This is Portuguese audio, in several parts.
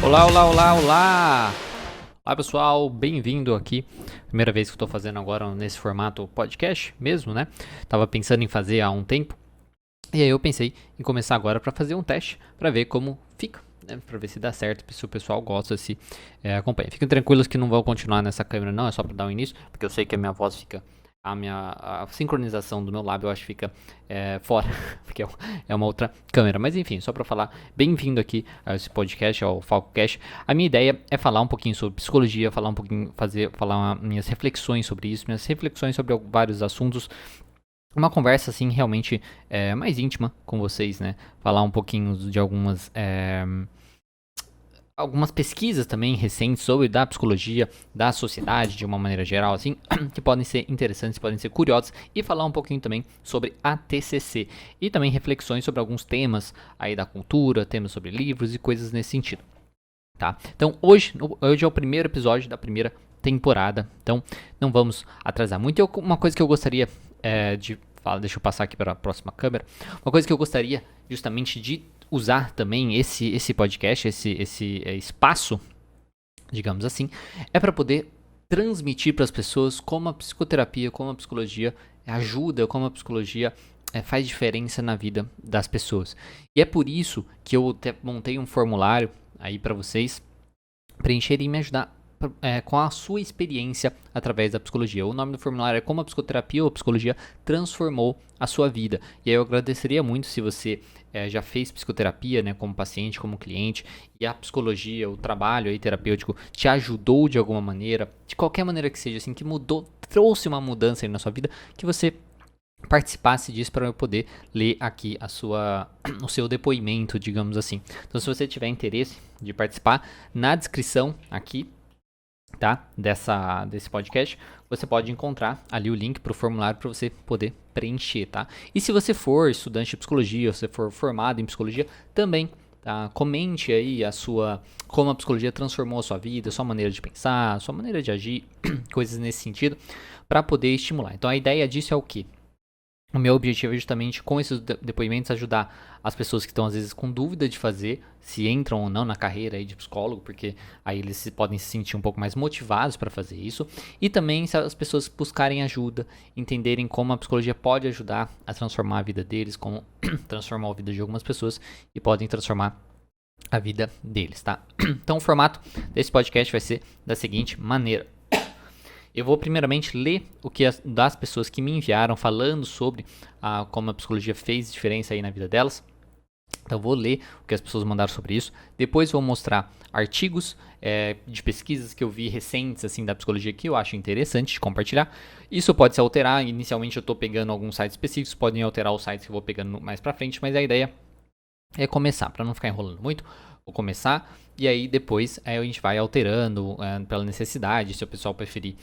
Olá, olá, olá, olá! Olá pessoal, bem-vindo aqui. Primeira vez que eu tô fazendo agora nesse formato podcast mesmo, né? Tava pensando em fazer há um tempo. E aí eu pensei em começar agora para fazer um teste para ver como fica, né? Para ver se dá certo, se o pessoal gosta, se acompanha. Fiquem tranquilos que não vou continuar nessa câmera não, é só para dar um início, porque eu sei que a minha voz fica a sincronização do meu lábio eu acho que fica fora, porque é uma outra câmera. Mas enfim, só para falar, bem-vindo aqui a esse podcast, ao FalcoCast. A minha ideia é falar um pouquinho sobre psicologia, falar um pouquinho, falar minhas reflexões sobre isso, minhas reflexões sobre vários assuntos. Uma conversa assim realmente mais íntima com vocês, né? Falar um pouquinho de algumas pesquisas também recentes sobre da psicologia, da sociedade de uma maneira geral, assim, que podem ser interessantes, podem ser curiosas, e falar um pouquinho também sobre a TCC e também reflexões sobre alguns temas aí da cultura, temas sobre livros e coisas nesse sentido, tá? Então hoje é o primeiro episódio da primeira temporada, então não vamos atrasar muito. Uma coisa que eu gostaria de falar, deixa eu passar aqui para a próxima câmera, uma coisa que eu gostaria justamente de usar também esse podcast, esse espaço, digamos assim, é para poder transmitir para as pessoas como a psicoterapia, como a psicologia ajuda, como a psicologia faz diferença na vida das pessoas. E é por isso que eu montei um formulário aí para vocês preencherem e me ajudar com a sua experiência através da psicologia. O nome do formulário é Como a Psicoterapia ou a Psicologia Transformou a Sua Vida. E aí eu agradeceria muito se você já fez psicoterapia, né, como paciente, como cliente, e a psicologia, o trabalho aí terapêutico te ajudou de alguma maneira, de qualquer maneira que seja, assim, que mudou, trouxe uma mudança aí na sua vida, que você participasse disso para eu poder ler aqui o seu depoimento, digamos assim. Então, se você tiver interesse de participar, na descrição aqui, tá, desse podcast, você pode encontrar ali o link para o formulário para você poder preencher, tá? E se você for estudante de psicologia, se você for formado em psicologia, também tá? Comente aí como a psicologia transformou a sua vida, a sua maneira de pensar, a sua maneira de agir, coisas nesse sentido, para poder estimular. Então a ideia disso é o quê? O meu objetivo é justamente com esses depoimentos ajudar as pessoas que estão às vezes com dúvida de fazer, se entram ou não na carreira aí de psicólogo, porque aí eles podem se sentir um pouco mais motivados para fazer isso. E também se as pessoas buscarem ajuda, entenderem como a psicologia pode ajudar a transformar a vida deles, como transformar a vida de algumas pessoas e podem transformar a vida deles, tá? Então o formato desse podcast vai ser da seguinte maneira. Eu vou primeiramente ler o que das pessoas que me enviaram falando sobre como a psicologia fez diferença aí na vida delas. Então vou ler o que as pessoas mandaram sobre isso. Depois vou mostrar artigos de pesquisas que eu vi recentes assim da psicologia que eu acho interessante de compartilhar. Isso pode se alterar. Inicialmente eu estou pegando alguns sites específicos, podem alterar os sites que eu vou pegando mais para frente, mas a ideia é começar, para não ficar enrolando muito. Vou começar e aí depois a gente vai alterando pela necessidade, se o pessoal preferir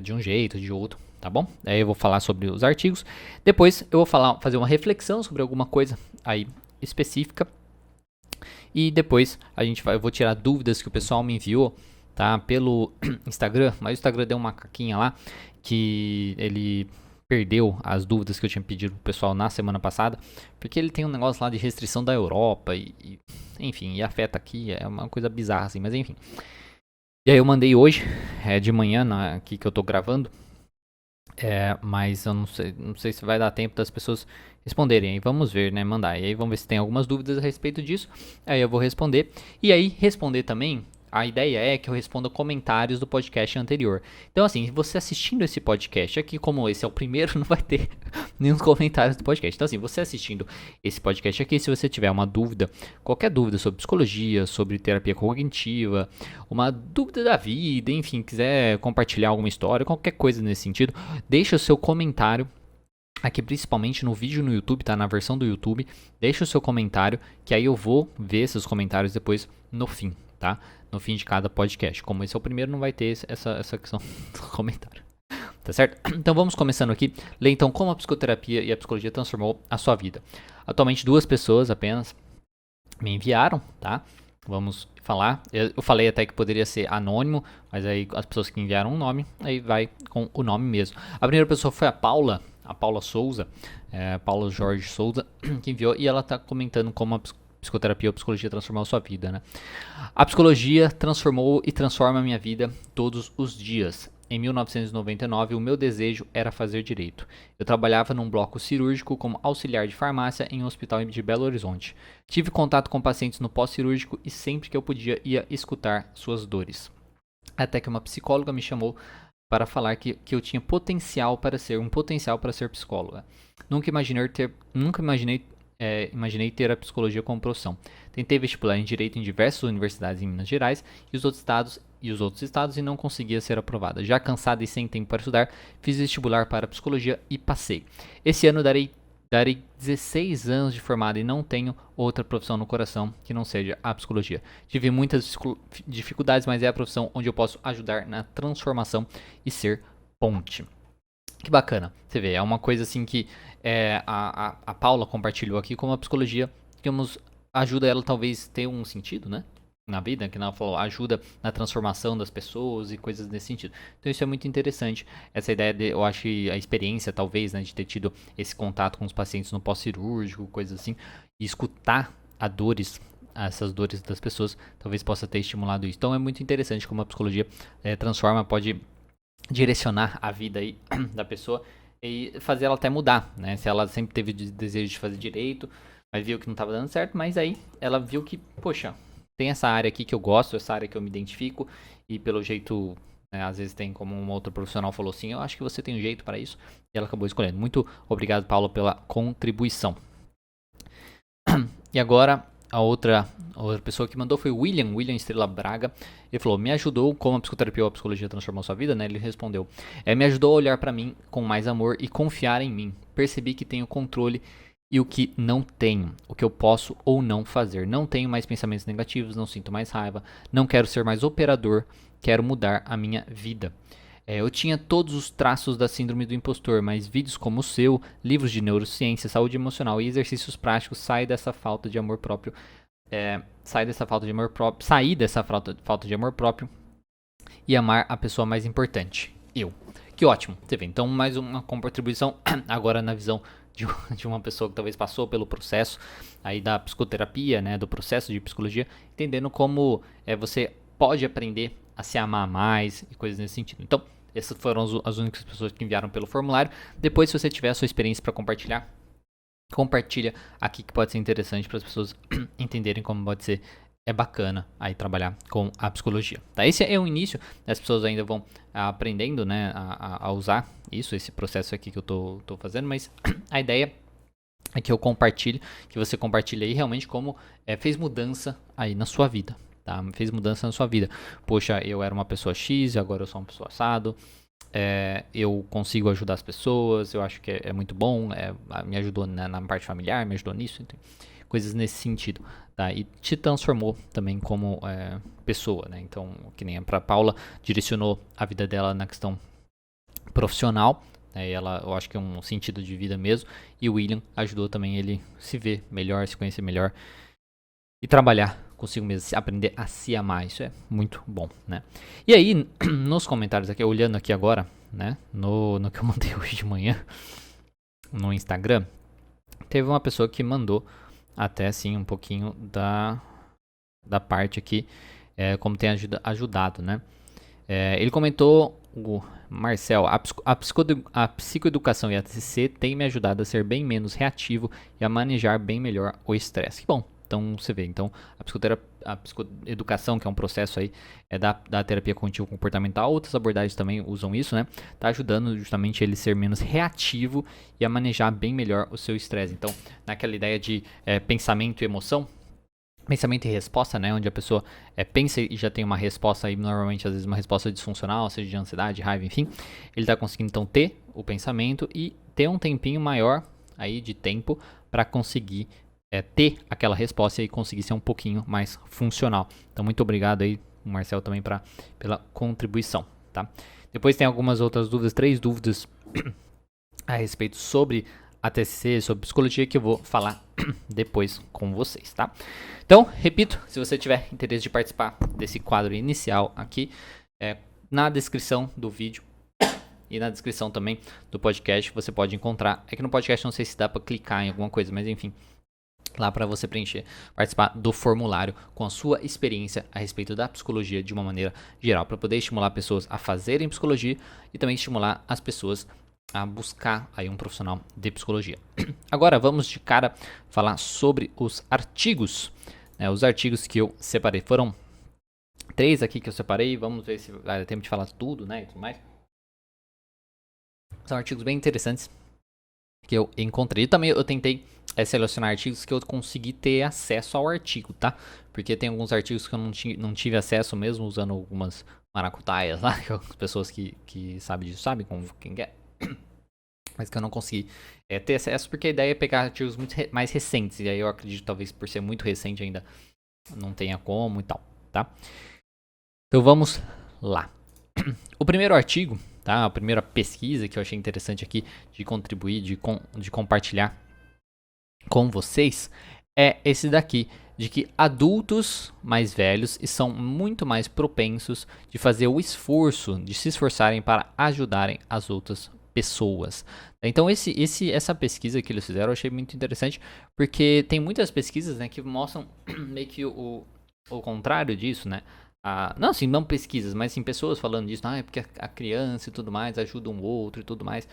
de um jeito, de outro, tá bom? Aí eu vou falar sobre os artigos. Depois eu vou fazer uma reflexão sobre alguma coisa aí específica. E depois eu vou tirar dúvidas que o pessoal me enviou, tá? Pelo Instagram, mas o Instagram deu uma caquinha lá que ele perdeu as dúvidas que eu tinha pedido pro pessoal na semana passada, porque ele tem um negócio lá de restrição da Europa enfim, e afeta aqui, é uma coisa bizarra assim, mas enfim. E aí eu mandei hoje, de manhã, aqui que eu tô gravando, mas eu não sei se vai dar tempo das pessoas responderem. Aí vamos ver, né, mandar. E aí vamos ver se tem algumas dúvidas a respeito disso. Aí eu vou responder. E aí responder também, a ideia é que eu responda comentários do podcast anterior. Então assim, você assistindo esse podcast aqui, como esse é o primeiro, não vai ter nenhum comentários do podcast. Então assim, você assistindo esse podcast aqui, se você tiver uma dúvida, qualquer dúvida sobre psicologia, sobre terapia cognitiva, uma dúvida da vida, enfim, quiser compartilhar alguma história, qualquer coisa nesse sentido, deixa o seu comentário aqui, principalmente no vídeo no YouTube, tá? Na versão do YouTube, deixa o seu comentário, que aí eu vou ver esses comentários depois no fim, tá? No fim de cada podcast. Como esse é o primeiro, não vai ter essa questão do comentário. Tá certo? Então vamos começando aqui. Ler então como a psicoterapia e a psicologia transformou a sua vida. Atualmente 2 pessoas apenas me enviaram, tá? Vamos falar. Eu falei até que poderia ser anônimo, mas aí as pessoas que enviaram um nome, aí vai com o nome mesmo. A primeira pessoa foi a Paula Souza, Paula Jorge Souza, que enviou, e ela está comentando como psicoterapia ou psicologia transformou a sua vida, né? A psicologia transformou e transforma a minha vida todos os dias. Em 1999, o meu desejo era fazer direito. Eu trabalhava num bloco cirúrgico como auxiliar de farmácia em um hospital de Belo Horizonte. Tive contato com pacientes no pós-cirúrgico e sempre que eu podia ia escutar suas dores. Até que uma psicóloga me chamou para falar que eu tinha potencial para ser psicóloga. Imaginei ter a psicologia como profissão. Tentei vestibular em direito em diversas universidades em Minas Gerais e os outros estados e não conseguia ser aprovada. Já cansada e sem tempo para estudar, fiz vestibular para psicologia e passei. Esse ano darei 16 anos de formada e não tenho outra profissão no coração que não seja a psicologia. Tive muitas dificuldades, mas é a profissão onde eu posso ajudar na transformação e ser ponte. Que bacana, você vê, é uma coisa assim que a Paula compartilhou aqui como a psicologia, digamos, ajuda ela talvez ter um sentido, né? Na vida, que ela falou, ajuda na transformação das pessoas e coisas nesse sentido. Então isso é muito interessante, essa ideia de, eu acho a experiência talvez, né, de ter tido esse contato com os pacientes no pós-cirúrgico, coisas assim, e escutar essas dores das pessoas, talvez possa ter estimulado isso. Então é muito interessante como a psicologia transforma, pode direcionar a vida aí da pessoa e fazer ela até mudar, né? Se ela sempre teve desejo de fazer direito, mas viu que não estava dando certo, mas aí ela viu que, poxa, tem essa área aqui que eu gosto, essa área que eu me identifico e pelo jeito, né, às vezes tem como um outro profissional falou assim, eu acho que você tem um jeito para isso e ela acabou escolhendo. Muito obrigado, Paulo, pela contribuição. E agora a outra pessoa que mandou foi o William Estrela Braga. Ele falou, me ajudou como a psicoterapia ou a psicologia transformou sua vida, né? Ele respondeu, me ajudou a olhar para mim com mais amor e confiar em mim. Percebi que tenho controle e o que não tenho, o que eu posso ou não fazer. Não tenho mais pensamentos negativos, não sinto mais raiva, não quero ser mais operador, quero mudar a minha vida. Eu tinha todos os traços da síndrome do impostor, mas vídeos como o seu, livros de neurociência, saúde emocional e exercícios práticos saem dessa falta de amor próprio. Sair dessa falta de amor próprio e amar a pessoa mais importante, eu. Que ótimo, você vê. Então, mais uma contribuição agora na visão de uma pessoa que talvez passou pelo processo aí da psicoterapia, né, do processo de psicologia, entendendo como você pode aprender a se amar mais e coisas nesse sentido. Então, essas foram as únicas pessoas que enviaram pelo formulário. Depois, se você tiver a sua experiência para compartilhar, compartilha aqui que pode ser interessante para as pessoas entenderem como pode ser bacana aí trabalhar com a psicologia. Tá? Esse é o início, as pessoas ainda vão aprendendo, né, a usar esse processo aqui que eu tô fazendo, mas a ideia é que eu compartilhe, que você compartilhe aí realmente como fez mudança aí na sua vida. Tá? Fez mudança na sua vida. Poxa, eu era uma pessoa X e agora eu sou uma pessoa assado. Eu consigo ajudar as pessoas, eu acho que é muito bom, me ajudou na parte familiar, me ajudou nisso, então, coisas nesse sentido, tá? E te transformou também como pessoa, né? Então, que nem para Paula, direcionou a vida dela na questão profissional, né? E eu acho que é um sentido de vida mesmo, e o William ajudou também ele se ver melhor, se conhecer melhor e trabalhar consigo mesmo, aprender a se amar, isso é muito bom, né? E aí, nos comentários aqui, olhando aqui agora, né, no que eu mandei hoje de manhã, no Instagram, teve uma pessoa que mandou até, assim, um pouquinho da parte aqui, como tem ajudado, né? Ele comentou, o Marcel, a psicoeducação e a TCC tem me ajudado a ser bem menos reativo e a manejar bem melhor o estresse. Que bom! Então, você vê, então, a psicoeducação, que é um processo aí da terapia cognitivo-comportamental, outras abordagens também usam isso, né? Tá ajudando justamente ele a ser menos reativo e a manejar bem melhor o seu estresse. Então, naquela ideia de pensamento e emoção, pensamento e resposta, né? Onde a pessoa pensa e já tem uma resposta aí, normalmente, às vezes, uma resposta disfuncional, seja de ansiedade, raiva, enfim. Ele tá conseguindo, então, ter o pensamento e ter um tempinho maior aí de tempo para conseguir ter aquela resposta e conseguir ser um pouquinho mais funcional. Então, muito obrigado aí, Marcel, também pela contribuição, tá? Depois tem algumas outras dúvidas, 3 dúvidas a respeito sobre a TCC, sobre psicologia, que eu vou falar depois com vocês, tá? Então, repito, se você tiver interesse de participar desse quadro inicial aqui, na descrição do vídeo e na descrição também do podcast, você pode encontrar. É que no podcast não sei se dá para clicar em alguma coisa, mas enfim, lá para você preencher, participar do formulário com a sua experiência a respeito da psicologia de uma maneira geral, para poder estimular pessoas a fazerem psicologia e também estimular as pessoas a buscar aí um profissional de psicologia. Agora vamos de cara falar sobre os artigos, né? Os artigos que eu separei foram 3 aqui que eu separei, vamos ver se vai dar tempo de falar tudo, né, e tudo mais. São artigos bem interessantes que eu encontrei. E também eu tentei selecionar artigos que eu consegui ter acesso ao artigo, tá? Porque tem alguns artigos que eu não tive acesso mesmo, usando algumas maracutaias lá, que as pessoas que sabem disso sabem, como quem quer. Mas que eu não consegui ter acesso, porque a ideia é pegar artigos muito mais recentes. E aí eu acredito, talvez por ser muito recente ainda, não tenha como e tal, tá? Então vamos lá. O primeiro artigo, tá? A primeira pesquisa que eu achei interessante aqui de contribuir, de compartilhar com vocês, é esse daqui, de que adultos mais velhos são muito mais propensos de fazer o esforço, de se esforçarem para ajudarem as outras pessoas. Então essa pesquisa que eles fizeram eu achei muito interessante, porque tem muitas pesquisas, né, que mostram meio que o contrário disso, né? Não, assim, não pesquisas, mas sim pessoas falando disso, é porque a criança e tudo mais ajuda um outro e tudo mais.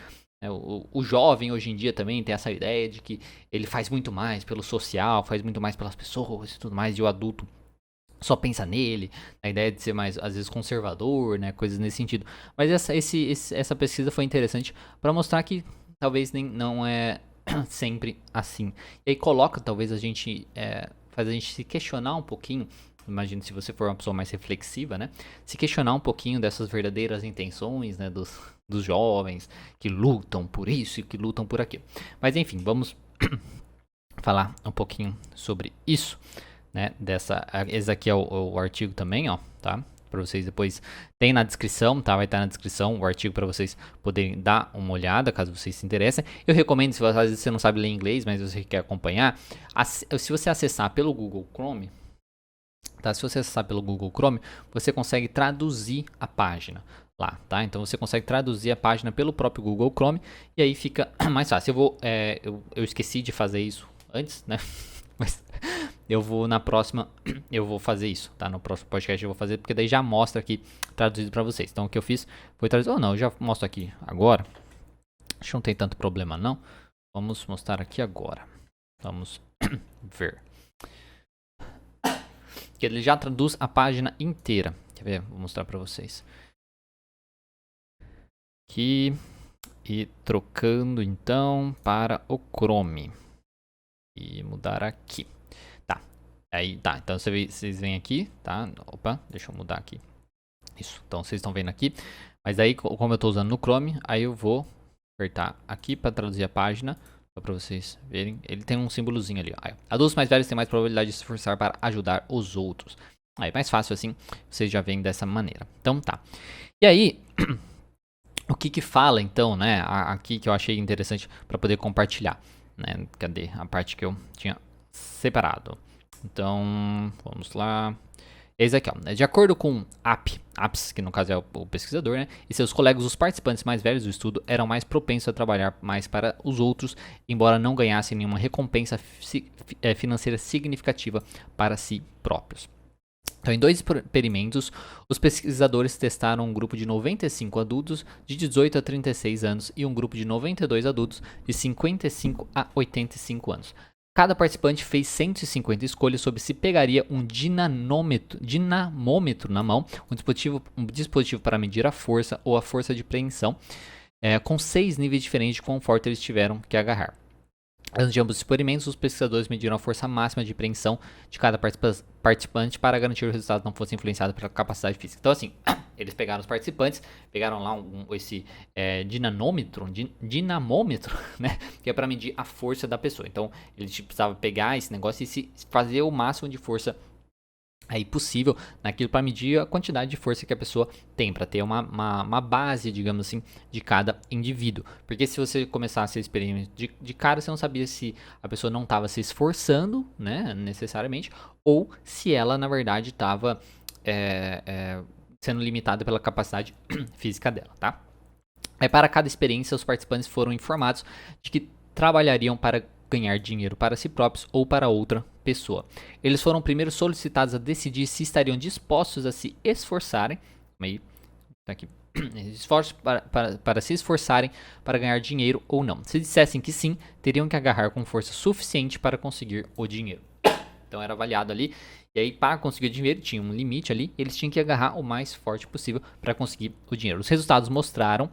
O jovem hoje em dia também tem essa ideia de que ele faz muito mais pelo social, faz muito mais pelas pessoas e tudo mais, e o adulto só pensa nele, a ideia de ser mais, às vezes, conservador, né, coisas nesse sentido. Mas essa pesquisa foi interessante para mostrar que talvez não é sempre assim. E aí coloca, talvez, faz a gente se questionar um pouquinho. Imagino, se você for uma pessoa mais reflexiva, né? Se questionar um pouquinho dessas verdadeiras intenções, né? Dos jovens que lutam por isso e que lutam por aquilo. Mas enfim, vamos falar um pouquinho sobre isso, né? Esse aqui é o artigo também, ó, tá? Para vocês depois tem na descrição, tá? Vai estar na descrição o artigo para vocês poderem dar uma olhada, caso vocês se interessem. Eu recomendo, se às vezes você não sabe ler inglês, mas você quer acompanhar, se você acessar pelo Google Chrome, tá? Se você acessar pelo Google Chrome, você consegue traduzir a página lá, tá? Então você consegue traduzir a página pelo próprio Google Chrome e aí fica mais fácil. Eu esqueci de fazer isso antes, né? Mas eu vou na próxima, eu vou fazer isso, tá? No próximo podcast eu vou fazer, porque daí já mostra aqui traduzido para vocês. Então o que eu fiz foi traduzir, ou não, eu já mostro aqui agora. Acho que não tem tanto problema não. Vamos mostrar aqui agora. Vamos ver. Que ele já traduz a página inteira. Quer ver? Vou mostrar para vocês. Aqui e trocando então para o Chrome. E mudar aqui. Tá. Aí tá. Então vocês vêm aqui, tá? Opa, deixa eu mudar aqui. Isso. Então vocês estão vendo aqui. Mas aí, como eu estou usando no Chrome, aí eu vou apertar aqui para traduzir a página. Só para vocês verem. Ele tem um símbolozinho ali. Ó. Adultos mais velhos têm mais probabilidade de se esforçar para ajudar os outros. Aí, mais fácil assim, vocês já veem dessa maneira. Então tá. E aí, o que fala então, né? Aqui que eu achei interessante para poder compartilhar, né? Cadê a parte que eu tinha separado? Então, vamos lá. Esse aqui, ó. De acordo com Apps, que no caso é o pesquisador, né? E seus colegas, os participantes mais velhos do estudo eram mais propensos a trabalhar mais para os outros, embora não ganhassem nenhuma recompensa financeira significativa para si próprios. Então, em 2 experimentos, os pesquisadores testaram um grupo de 95 adultos de 18 a 36 anos e um grupo de 92 adultos de 55 a 85 anos. Cada participante fez 150 escolhas sobre se pegaria um dinamômetro na mão, um dispositivo para medir a força ou a força de preensão, com 6 níveis diferentes de conforto eles tiveram que agarrar. Antes de ambos os experimentos, os pesquisadores mediram a força máxima de preensão de cada participante para garantir que o resultado não fosse influenciado pela capacidade física. Então, assim, eles pegaram os participantes, pegaram lá esse dinamômetro, né, que é para medir a força da pessoa. Então, eles precisavam pegar esse negócio e fazer o máximo de força aí possível naquilo para medir a quantidade de força que a pessoa tem, para ter uma base, digamos assim, de cada indivíduo. Porque se você começasse a experimento de cara, você não sabia se a pessoa não estava se esforçando, né, necessariamente, ou se ela, na verdade, estava sendo limitada pela capacidade física dela, tá? Para cada experiência, os participantes foram informados de que trabalhariam para ganhar dinheiro para si próprios ou para outra pessoa. Eles foram primeiro solicitados a decidir se estariam dispostos a se esforçarem, aí, tá aqui, esforços para se esforçarem para ganhar dinheiro ou não. Se dissessem que sim, teriam que agarrar com força suficiente para conseguir o dinheiro. Então era avaliado ali, e aí para conseguir o dinheiro tinha um limite ali, eles tinham que agarrar o mais forte possível para conseguir o dinheiro. Os resultados mostraram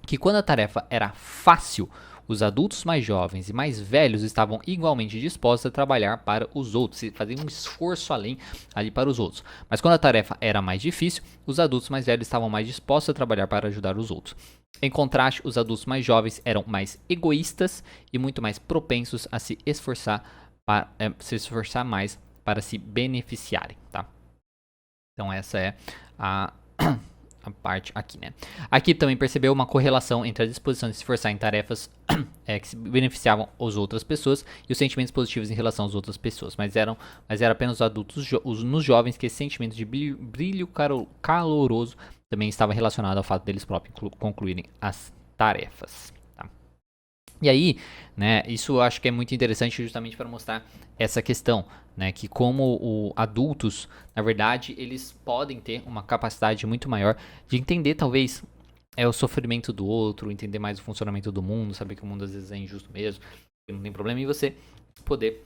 que quando a tarefa era fácil, os adultos mais jovens e mais velhos estavam igualmente dispostos a trabalhar para os outros, e fazer um esforço além ali para os outros. Mas quando a tarefa era mais difícil, os adultos mais velhos estavam mais dispostos a trabalhar para ajudar os outros. Em contraste, os adultos mais jovens eram mais egoístas e muito mais propensos a se esforçar mais para se beneficiarem, tá? Então essa é a parte aqui, né? Aqui também percebeu uma correlação entre a disposição de se esforçar em tarefas que se beneficiavam as outras pessoas e os sentimentos positivos em relação às outras pessoas, mas era apenas os adultos nos jovens que esse sentimento de brilho caloroso também estava relacionado ao fato deles próprios concluírem as tarefas. E aí, né, isso eu acho que é muito interessante justamente para mostrar essa questão, né, que como adultos, na verdade, eles podem ter uma capacidade muito maior de entender talvez o sofrimento do outro, entender mais o funcionamento do mundo, saber que o mundo às vezes é injusto mesmo, que não tem problema, e você poder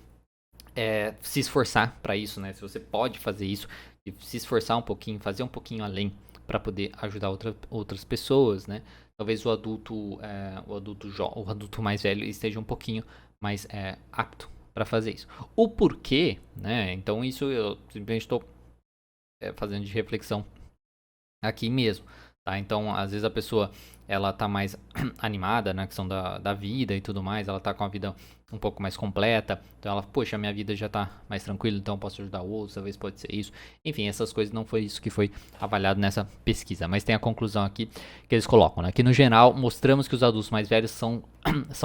se esforçar para isso, né, se você pode fazer isso, e se esforçar um pouquinho, fazer um pouquinho além para poder ajudar outras pessoas, né. Talvez o adulto mais velho esteja um pouquinho mais apto para fazer isso. O porquê, né? Então isso eu simplesmente estou fazendo de reflexão aqui mesmo, tá? Então às vezes a pessoa ela tá mais animada na questão da vida e tudo mais, ela tá com a vida um pouco mais completa, então ela, poxa, minha vida já tá mais tranquila, então eu posso ajudar o outro, talvez pode ser isso. Enfim, essas coisas não foi isso que foi avaliado nessa pesquisa, mas tem a conclusão aqui que eles colocam, né? Que no geral mostramos que os adultos mais velhos são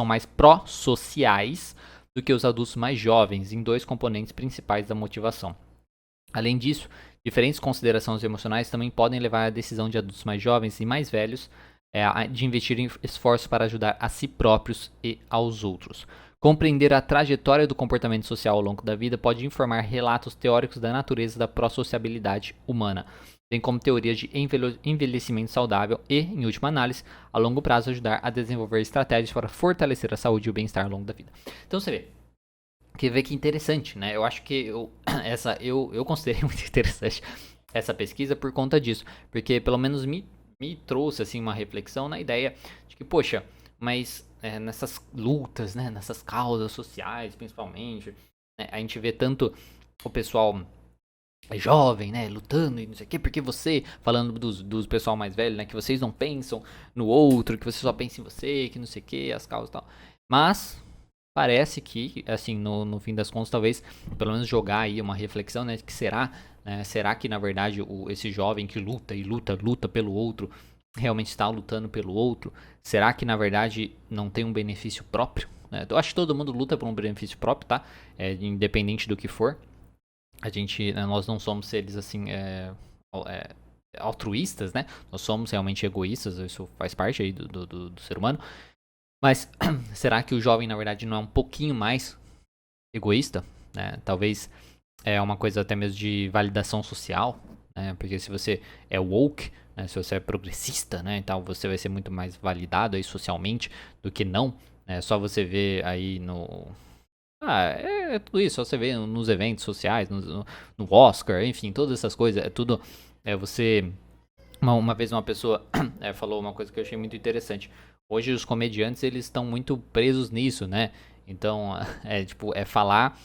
mais pró-sociais do que os adultos mais jovens em dois componentes principais da motivação. Além disso, diferentes considerações emocionais também podem levar à decisão de adultos mais jovens e mais velhos de investir em esforços para ajudar a si próprios e aos outros. Compreender a trajetória do comportamento social ao longo da vida pode informar relatos teóricos da natureza da pró-sociabilidade humana, bem como teorias de envelhecimento saudável e, em última análise, a longo prazo ajudar a desenvolver estratégias para fortalecer a saúde e o bem-estar ao longo da vida. Então você vê que interessante, né? Eu acho que eu considerei muito interessante essa pesquisa por conta disso, porque pelo menos me trouxe assim uma reflexão na ideia de que, poxa, mas nessas lutas, né, nessas causas sociais, principalmente, né, a gente vê tanto o pessoal jovem, né, lutando e não sei o quê, porque você, falando dos pessoal mais velho, né, que vocês não pensam no outro, que você só pensa em você, que não sei o quê, as causas e tal. Mas parece que, assim, no fim das contas, talvez, pelo menos jogar aí uma reflexão, né, que será que, na verdade, esse jovem que luta pelo outro, realmente está lutando pelo outro? Será que, na verdade, não tem um benefício próprio? Eu acho que todo mundo luta por um benefício próprio, tá? Independente do que for. Nós não somos seres, assim, altruístas, né? Nós somos realmente egoístas, isso faz parte aí do ser humano. Mas será que o jovem, na verdade, não é um pouquinho mais egoísta? Né? Talvez é uma coisa até mesmo de validação social, né? Porque se você é woke, né? Se você é progressista, né? Então você vai ser muito mais validado aí socialmente do que não. É só você ver aí no... é tudo isso, só você vê nos eventos sociais, no Oscar, enfim, todas essas coisas. É tudo... você... Uma vez uma pessoa falou uma coisa que eu achei muito interessante. Hoje os comediantes, eles estão muito presos nisso, né? Então, falar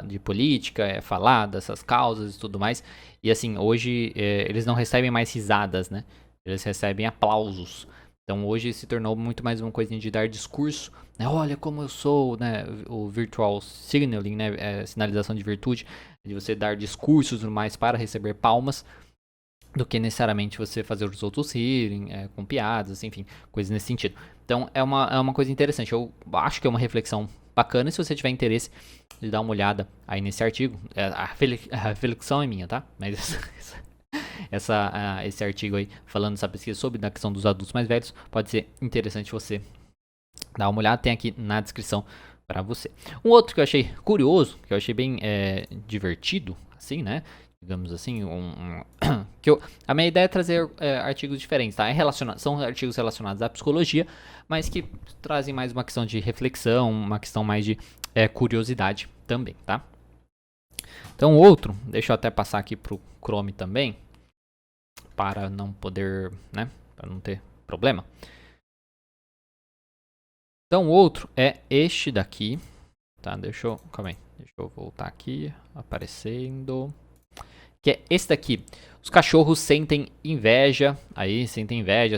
de política, falar dessas causas e tudo mais. E assim, hoje eles não recebem mais risadas, né? Eles recebem aplausos. Então hoje se tornou muito mais uma coisa de dar discurso, né? Olha como eu sou, né? O virtual signaling, né? Sinalização de virtude, de você dar discursos mais para receber palmas, do que necessariamente você fazer os outros rirem, com piadas, enfim, coisas nesse sentido. Então é uma coisa interessante, eu acho que é uma reflexão bacana, e se você tiver interesse de dar uma olhada aí nesse artigo, a reflexão é minha, tá? Mas esse artigo aí, falando essa pesquisa sobre a questão dos adultos mais velhos, pode ser interessante você dar uma olhada, tem aqui na descrição para você. Um outro que eu achei curioso, que eu achei bem divertido, assim, né? Digamos assim, a minha ideia é trazer artigos diferentes, tá? São artigos relacionados à psicologia, mas que trazem mais uma questão de reflexão, uma questão mais de curiosidade também, tá? Então, outro, deixa eu até passar aqui pro Chrome também, para não poder, né? Para não ter problema. Então, o outro é este daqui, tá? Calma aí, deixa eu voltar aqui, aparecendo, que é esse daqui. Os cachorros sentem inveja,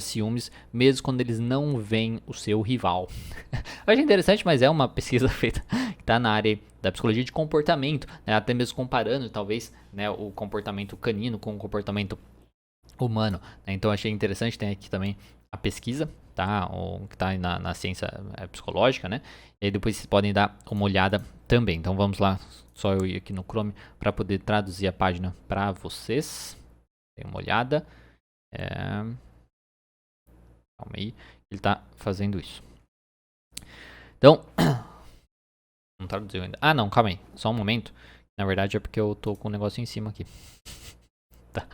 ciúmes, mesmo quando eles não veem o seu rival. Eu achei interessante, mas é uma pesquisa feita que está na área da psicologia de comportamento, né? Até mesmo comparando, talvez, né, o comportamento canino com o comportamento humano, né? Então achei interessante, tem aqui também a pesquisa, tá? Que está na ciência psicológica, né? E aí depois vocês podem dar uma olhada também. Então vamos lá, só eu ir aqui no Chrome para poder traduzir a página para vocês. Dê uma olhada. Calma aí, ele está fazendo isso. Então, não traduziu ainda. Ah, não, calma aí, só um momento. Na verdade é porque eu tô com o negócio em cima aqui. Tá.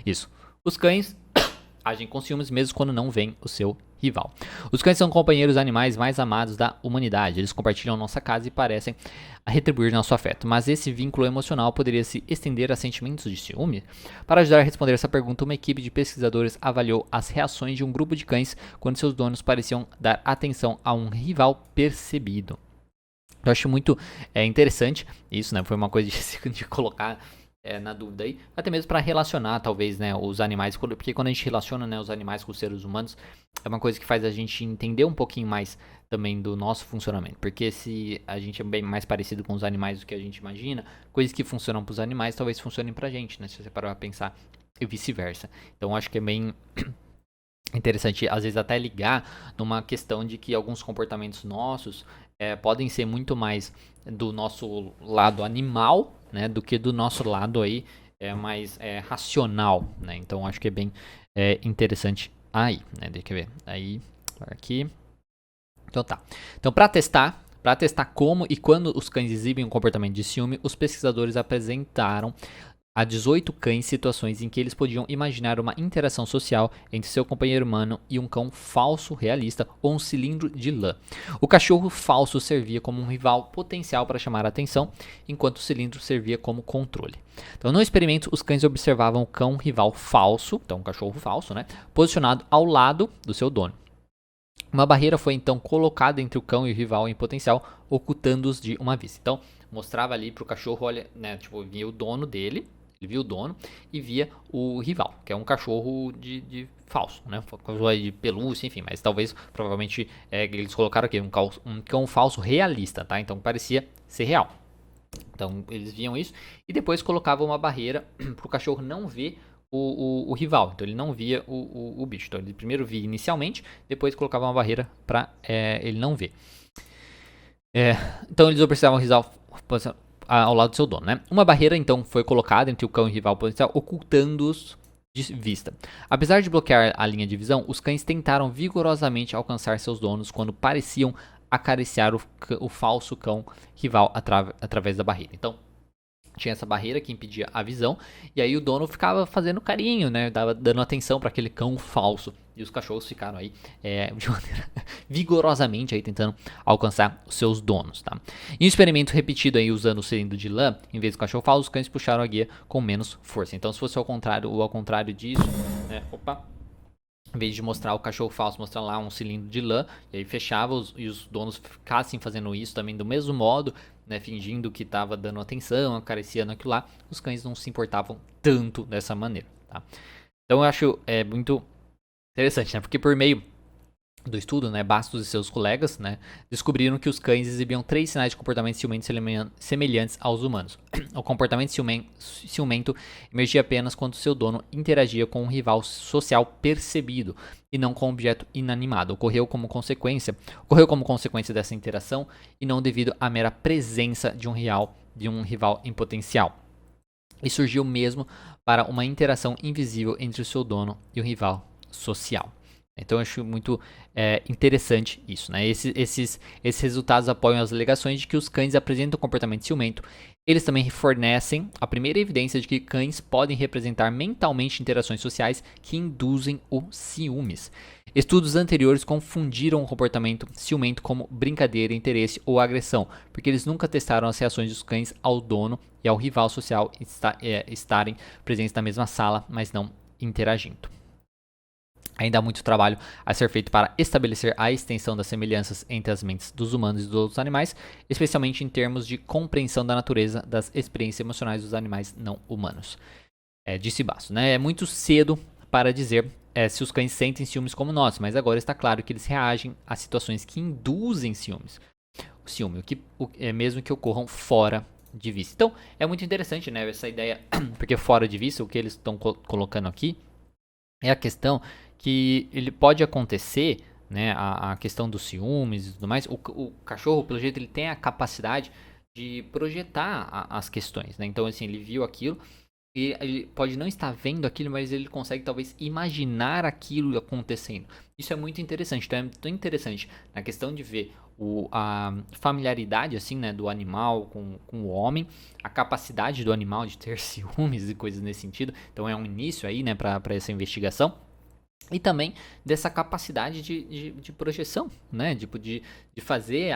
Isso. Os cães agem com ciúmes mesmo quando não veem o seu rival. Os cães são companheiros animais mais amados da humanidade. Eles compartilham nossa casa e parecem retribuir nosso afeto. Mas esse vínculo emocional poderia se estender a sentimentos de ciúme? Para ajudar a responder essa pergunta, uma equipe de pesquisadores avaliou as reações de um grupo de cães quando seus donos pareciam dar atenção a um rival percebido. Eu acho muito interessante isso, né? Foi uma coisa de colocar na dúvida aí, até mesmo para relacionar talvez, né, os animais, porque quando a gente relaciona, né, os animais com os seres humanos, é uma coisa que faz a gente entender um pouquinho mais também do nosso funcionamento, porque se a gente é bem mais parecido com os animais do que a gente imagina, coisas que funcionam para os animais talvez funcionem pra gente, né, se você parar pra pensar, e vice-versa. Então acho que é bem interessante, às vezes até ligar numa questão de que alguns comportamentos nossos podem ser muito mais do nosso lado animal, né, do que do nosso lado aí mais racional, né? Então acho que é bem interessante aí, né? Deixa eu ver, aí aqui, então tá. Então para testar como e quando os cães exibem um comportamento de ciúme, os pesquisadores apresentaram a 18 cães situações em que eles podiam imaginar uma interação social entre seu companheiro humano e um cão falso realista ou um cilindro de lã. O cachorro falso servia como um rival potencial para chamar a atenção, enquanto o cilindro servia como controle. Então, no experimento, os cães observavam o cão rival falso, então um cachorro falso, né, posicionado ao lado do seu dono. Uma barreira foi então colocada entre o cão e o rival em potencial, ocultando-os de uma vista. Então, mostrava ali para o cachorro, olha, né, tipo, via o dono dele. Ele via o dono e via o rival, que é um cachorro de falso, né? De pelúcia, enfim, mas talvez, provavelmente, eles colocaram aqui um cão falso realista, tá? Então parecia ser real. Então eles viam isso e depois colocavam uma barreira para o cachorro não ver o rival. Então ele não via o bicho. Então ele primeiro via inicialmente, depois colocava uma barreira para ele não ver. Então eles observavam o rival ao lado do seu dono, né? Uma barreira então foi colocada entre o cão e o rival potencial, ocultando-os de vista. Apesar de bloquear a linha de visão, os cães tentaram vigorosamente alcançar seus donos quando pareciam acariciar o falso cão rival através da barreira. Então, tinha essa barreira que impedia a visão, e aí o dono ficava fazendo carinho, né? Dando atenção para aquele cão falso. E os cachorros ficaram aí de maneira vigorosamente aí tentando alcançar os seus donos, tá? Em um experimento repetido aí usando o cilindro de lã, em vez do cachorro falso, os cães puxaram a guia com menos força. Então, se fosse ao contrário disso, né? Em vez de mostrar o cachorro falso, mostrar lá um cilindro de lã, e aí fechava e os donos ficassem fazendo isso também do mesmo modo, né, fingindo que estava dando atenção, acariciando aquilo lá, os cães não se importavam tanto dessa maneira, tá? Então eu acho muito interessante, né, porque por meio do estudo, né, Bastos e seus colegas, né, descobriram que os cães exibiam 3 sinais de comportamento ciumento semelhantes aos humanos. O comportamento ciumento emergia apenas quando seu dono interagia com um rival social percebido e não com um objeto inanimado. Ocorreu como consequência dessa interação e não devido à mera presença de um rival em potencial. E surgiu mesmo para uma interação invisível entre o seu dono e o rival social. Então eu acho muito interessante isso, né? Esses resultados apoiam as alegações de que os cães apresentam comportamento ciumento. Eles também fornecem a primeira evidência de que cães podem representar mentalmente interações sociais que induzem o ciúmes. Estudos anteriores confundiram o comportamento ciumento como brincadeira, interesse ou agressão, porque eles nunca testaram as reações dos cães ao dono e ao rival social estarem presentes na mesma sala, mas não interagindo. Ainda há muito trabalho a ser feito para estabelecer a extensão das semelhanças entre as mentes dos humanos e dos outros animais, especialmente em termos de compreensão da natureza das experiências emocionais dos animais não humanos. Disse Basso, né? É muito cedo para dizer se os cães sentem ciúmes como nós, mas agora está claro que eles reagem a situações que induzem ciúmes. O ciúme, mesmo que ocorram fora de vista. Então, é muito interessante, né, essa ideia, porque fora de vista, o que eles estão colocando aqui é a questão que ele pode acontecer, né, a questão dos ciúmes e tudo mais. O cachorro, pelo jeito, ele tem a capacidade de projetar as questões, né? Então, assim, ele viu aquilo e ele pode não estar vendo aquilo, mas ele consegue talvez imaginar aquilo acontecendo. Isso é muito interessante. Então, é tão interessante na questão de ver a familiaridade, assim, né, do animal com o homem, a capacidade do animal de ter ciúmes e coisas nesse sentido. Então, é um início aí, né, para essa investigação. E também dessa capacidade de projeção, né? Tipo, de fazer,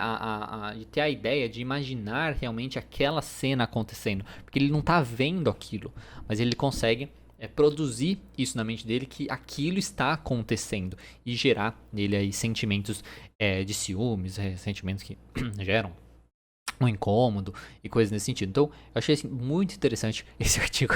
de ter a ideia, de imaginar realmente aquela cena acontecendo. Porque ele não está vendo aquilo, mas ele consegue produzir isso na mente dele, que aquilo está acontecendo. E gerar nele aí sentimentos de ciúmes, sentimentos que geram um incômodo e coisas nesse sentido. Então, eu achei assim, muito interessante esse artigo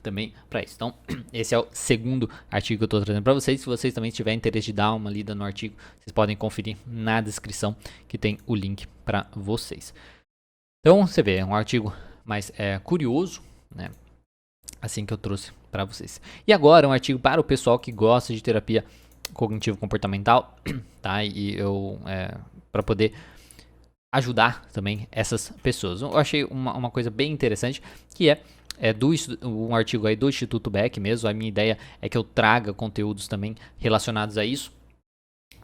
também para isso. Então, esse é o segundo artigo que eu estou trazendo para vocês. Se vocês também tiverem interesse de dar uma lida no artigo, vocês podem conferir na descrição que tem o link para vocês. Então, você vê, é um artigo mais curioso, né? Assim que eu trouxe para vocês. E agora, um artigo para o pessoal que gosta de terapia cognitivo-comportamental, tá? E eu, para poder ajudar também essas pessoas. Eu achei uma coisa bem interessante, que um artigo aí do Instituto Beck mesmo. A minha ideia é que eu traga conteúdos também relacionados a isso,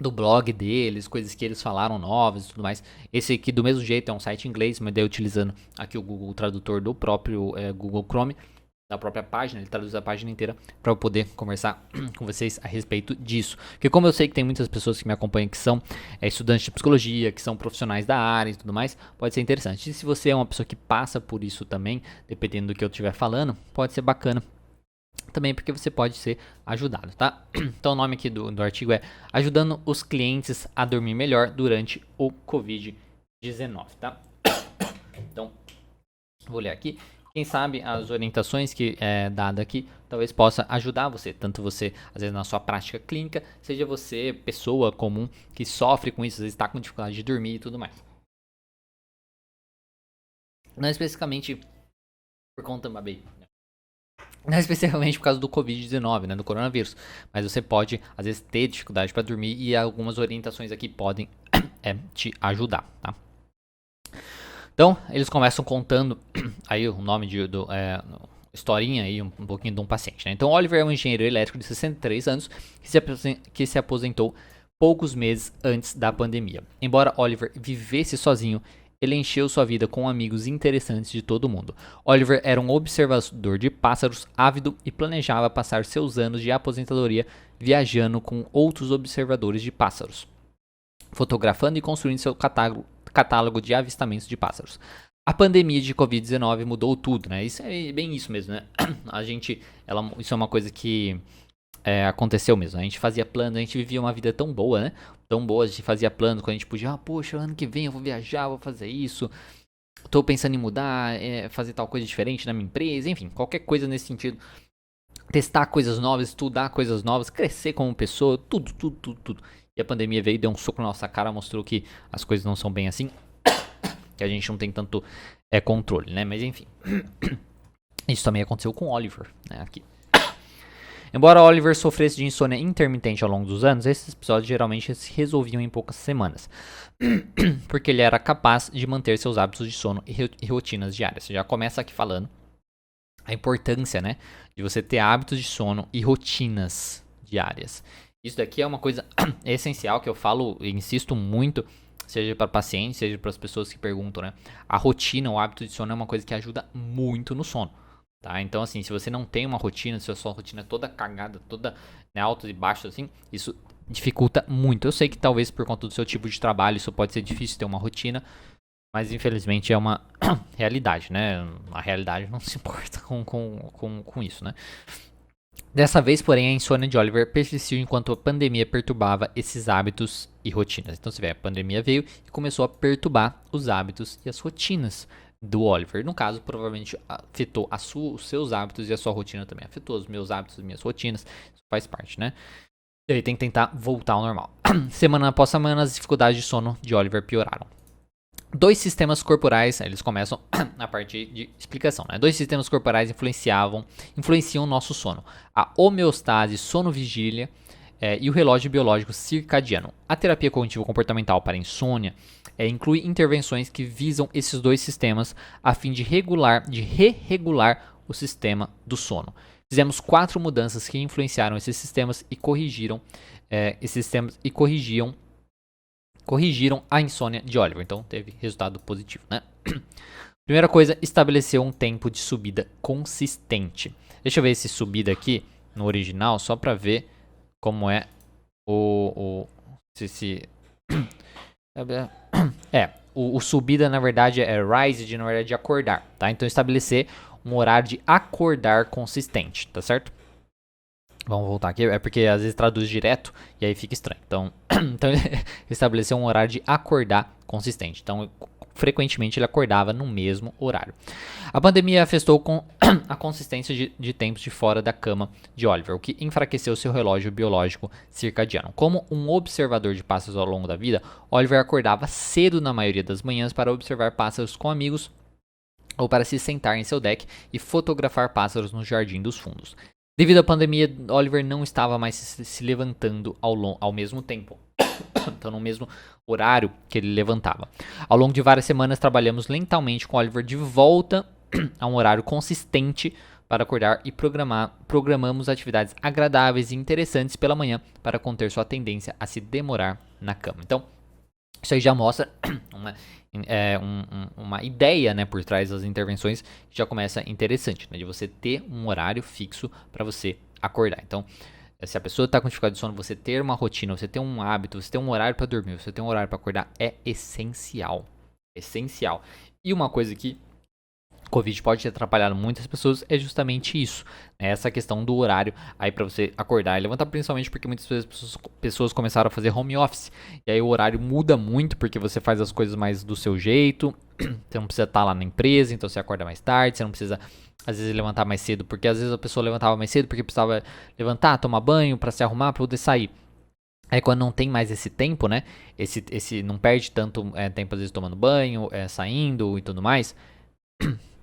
do blog deles, coisas que eles falaram novas e tudo mais. Esse aqui, do mesmo jeito, é um site em inglês, mas daí utilizando aqui o Google Tradutor do próprio Google Chrome, da própria página, ele traduz a página inteira para eu poder conversar com vocês a respeito disso. Porque como eu sei que tem muitas pessoas que me acompanham que são estudantes de psicologia, que são profissionais da área e tudo mais, pode ser interessante. E se você é uma pessoa que passa por isso também, dependendo do que eu estiver falando, pode ser bacana também, porque você pode ser ajudado, tá? Então o nome aqui do artigo é Ajudando os clientes a dormir melhor durante o Covid-19, tá? Então, vou ler aqui. Quem sabe as orientações que é dada aqui talvez possa ajudar você, tanto você, às vezes na sua prática clínica, seja você, pessoa comum que sofre com isso, às vezes está com dificuldade de dormir e tudo mais. Não especificamente por conta, não especificamente por causa do Covid-19, né, do coronavírus, mas você pode, às vezes, ter dificuldade para dormir e algumas orientações aqui podem te ajudar, tá? Então, eles começam contando aí o nome historinha aí, um pouquinho de um paciente, né? Então, Oliver é um engenheiro elétrico de 63 anos que se aposentou poucos meses antes da pandemia. Embora Oliver vivesse sozinho, ele encheu sua vida com amigos interessantes de todo mundo. Oliver era um observador de pássaros ávido e planejava passar seus anos de aposentadoria viajando com outros observadores de pássaros, fotografando e construindo seu catálogo de avistamentos de pássaros. A pandemia de Covid-19 mudou tudo, né? Isso é bem isso mesmo, né? Isso é uma coisa que aconteceu mesmo. A gente fazia planos, a gente vivia uma vida tão boa, né? Tão boa, a gente fazia planos quando a gente podia, poxa, ano que vem eu vou viajar, vou fazer isso. Tô pensando em mudar, fazer tal coisa diferente na minha empresa, enfim, qualquer coisa nesse sentido. Testar coisas novas, estudar coisas novas, crescer como pessoa, tudo. E a pandemia veio, deu um soco na nossa cara, mostrou que as coisas não são bem assim, que a gente não tem tanto controle, né? Mas enfim, isso também aconteceu com Oliver, né? Aqui. Embora Oliver sofresse de insônia intermitente ao longo dos anos, esses episódios geralmente se resolviam em poucas semanas, porque ele era capaz de manter seus hábitos de sono e rotinas diárias. Você já começa aqui falando a importância, né, de você ter hábitos de sono e rotinas diárias. Isso daqui é uma coisa essencial que eu falo e insisto muito, seja para pacientes, seja para as pessoas que perguntam, né? A rotina, o hábito de sono é uma coisa que ajuda muito no sono, tá? Então, assim, se você não tem uma rotina, se a sua rotina é toda cagada, toda, né, altos e baixos, assim, isso dificulta muito. Eu sei que talvez por conta do seu tipo de trabalho isso pode ser difícil ter uma rotina, mas infelizmente é uma realidade, né? A realidade não se importa com isso, né? Dessa vez, porém, a insônia de Oliver persistiu enquanto a pandemia perturbava esses hábitos e rotinas. Então, você vê, a pandemia veio e começou a perturbar os hábitos e as rotinas do Oliver. No caso, provavelmente afetou os seus hábitos e a sua rotina também. Afetou os meus hábitos, as minhas rotinas. Isso faz parte, né? E aí tem que tentar voltar ao normal. Semana após semana, as dificuldades de sono de Oliver pioraram. Dois sistemas corporais, eles começam a partir de explicação, né? Dois sistemas corporais influenciam o nosso sono. A homeostase sono-vigília e o relógio biológico circadiano. A terapia cognitivo-comportamental para insônia inclui intervenções que visam esses dois sistemas a fim de re-regular o sistema do sono. Fizemos 4 mudanças que influenciaram esses sistemas e corrigiram a insônia de Oliver. Então teve resultado positivo, né? Primeira coisa, estabeleceu um tempo de subida consistente. Deixa eu ver esse subida aqui no original, só para ver como é o subida na verdade é rise, na verdade de acordar, tá? Então estabelecer um horário de acordar consistente, tá certo? Vamos voltar aqui, é porque às vezes traduz direto e aí fica estranho. Então estabeleceu um horário de acordar consistente. Então, frequentemente ele acordava no mesmo horário. A pandemia afetou a consistência de tempos de fora da cama de Oliver, o que enfraqueceu seu relógio biológico circadiano. Como um observador de pássaros ao longo da vida, Oliver acordava cedo na maioria das manhãs para observar pássaros com amigos ou para se sentar em seu deck e fotografar pássaros no jardim dos fundos. Devido à pandemia, Oliver não estava mais se levantando ao mesmo tempo. Então, no mesmo horário que ele levantava. Ao longo de várias semanas, trabalhamos lentamente com Oliver de volta a um horário consistente para acordar e programamos atividades agradáveis e interessantes pela manhã para conter sua tendência a se demorar na cama. Então, isso aí já mostra uma ideia, né, por trás das intervenções que já começa interessante, né, de você ter um horário fixo para você acordar. Então, se a pessoa está com dificuldade de sono, você ter uma rotina, você ter um hábito, você ter um horário para dormir, você ter um horário para acordar é essencial. Essencial. E uma coisa que Covid pode ter atrapalhado muitas pessoas é justamente isso, né? Essa questão do horário aí para você acordar e levantar, principalmente porque muitas pessoas começaram a fazer home office e aí o horário muda muito porque você faz as coisas mais do seu jeito, você não precisa estar lá na empresa, então você acorda mais tarde, você não precisa às vezes levantar mais cedo, porque às vezes a pessoa levantava mais cedo porque precisava levantar, tomar banho para se arrumar para poder sair. Aí quando não tem mais esse tempo, né? Esse não perde tanto tempo às vezes tomando banho, saindo e tudo mais.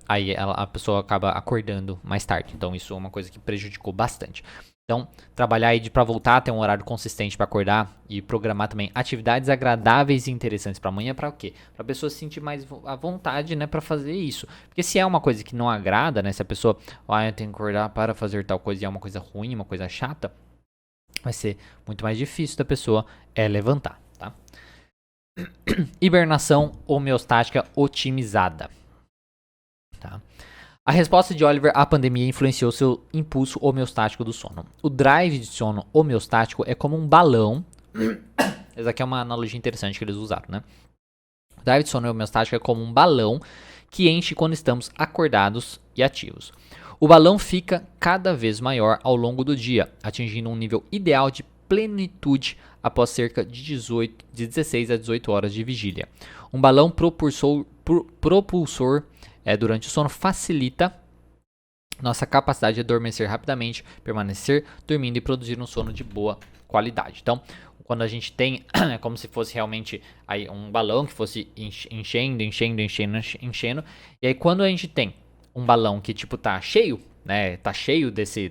Aí a pessoa acaba acordando mais tarde. Então isso é uma coisa que prejudicou bastante. Então, trabalhar aí para voltar a ter um horário consistente para acordar e programar também atividades agradáveis e interessantes para amanhã, para o quê? Para a pessoa se sentir mais à vontade, né, para fazer isso. Porque se é uma coisa que não agrada, né, se a pessoa, eu tenho que acordar para fazer tal coisa e é uma coisa ruim, uma coisa chata, vai ser muito mais difícil da pessoa levantar, tá? Hibernação homeostática otimizada. Tá? A resposta de Oliver à pandemia influenciou seu impulso homeostático do sono. O drive de sono homeostático é como um balão. Essa aqui é uma analogia interessante que eles usaram, né? O drive de sono homeostático é como um balão que enche quando estamos acordados e ativos. O balão fica cada vez maior ao longo do dia, atingindo um nível ideal de plenitude após cerca de 16 a 18 horas de vigília. Um balão propulsor durante o sono facilita nossa capacidade de adormecer rapidamente, permanecer dormindo e produzir um sono de boa qualidade. Então, quando a gente tem, é como se fosse realmente aí um balão que fosse enchendo, e aí quando a gente tem um balão que tipo tá cheio, né, tá cheio desse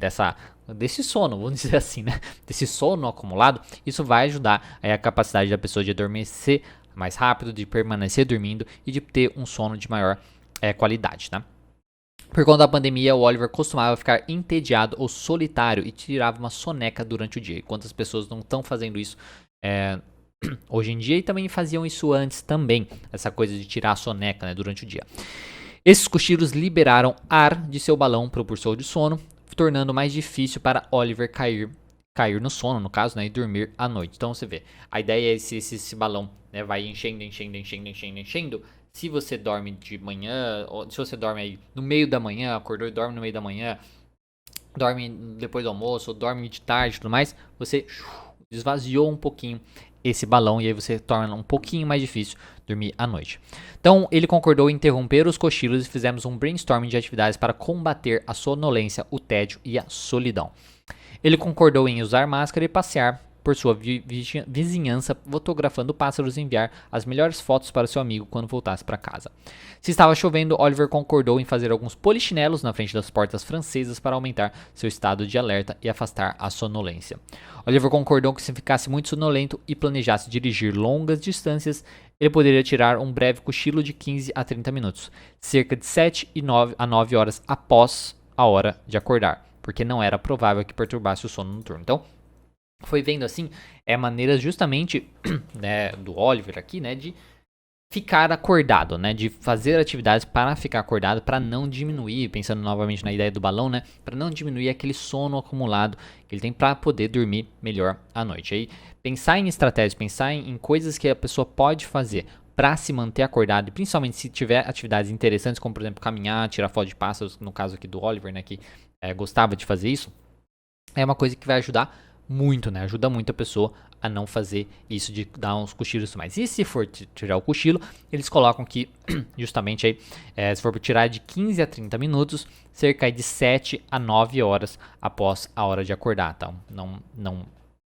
sono, vamos dizer assim, né, desse sono acumulado, isso vai ajudar aí a capacidade da pessoa de adormecer mais rápido, de permanecer dormindo e de ter um sono de maior qualidade, tá? Por conta da pandemia, o Oliver costumava ficar entediado ou solitário e tirava uma soneca durante o dia. E quantas pessoas não estão fazendo isso é, hoje em dia e também faziam isso antes também, essa coisa de tirar a soneca, né, durante o dia. Esses cochilos liberaram ar de seu balão propulsor de sono, tornando mais difícil para Oliver cair no sono, no caso, né, e dormir à noite. Então você vê, a ideia é esse balão, né, vai enchendo. Se você dorme de manhã, ou se você dorme aí no meio da manhã, acordou e dorme no meio da manhã, dorme depois do almoço, ou dorme de tarde e tudo mais, você esvaziou um pouquinho esse balão e aí você torna um pouquinho mais difícil dormir à noite. Então ele concordou em interromper os cochilos e fizemos um brainstorming de atividades para combater a sonolência, o tédio e a solidão. Ele concordou em usar máscara e passear por sua vizinhança, fotografando pássaros e enviar as melhores fotos para seu amigo quando voltasse para casa. Se estava chovendo, Oliver concordou em fazer alguns polichinelos na frente das portas francesas para aumentar seu estado de alerta e afastar a sonolência. Oliver concordou que se ficasse muito sonolento e planejasse dirigir longas distâncias, ele poderia tirar um breve cochilo de 15 a 30 minutos, cerca de 7 a 9 horas após a hora de acordar, porque não era provável que perturbasse o sono noturno. Então, foi vendo assim, maneiras justamente né, do Oliver aqui, né, de ficar acordado, né, de fazer atividades para ficar acordado, para não diminuir, pensando novamente na ideia do balão, né, para não diminuir aquele sono acumulado que ele tem para poder dormir melhor à noite. Aí pensar em estratégias, pensar em coisas que a pessoa pode fazer para se manter acordado, e principalmente se tiver atividades interessantes, como por exemplo caminhar, tirar foto de pássaros, no caso aqui do Oliver, né, que gostava de fazer isso, é uma coisa que vai ajudar muito, né? Ajuda muito a pessoa a não fazer isso de dar uns cochilos mais. E se for tirar o cochilo, eles colocam que justamente aí, se for tirar de 15 a 30 minutos, cerca de 7 a 9 horas após a hora de acordar, então não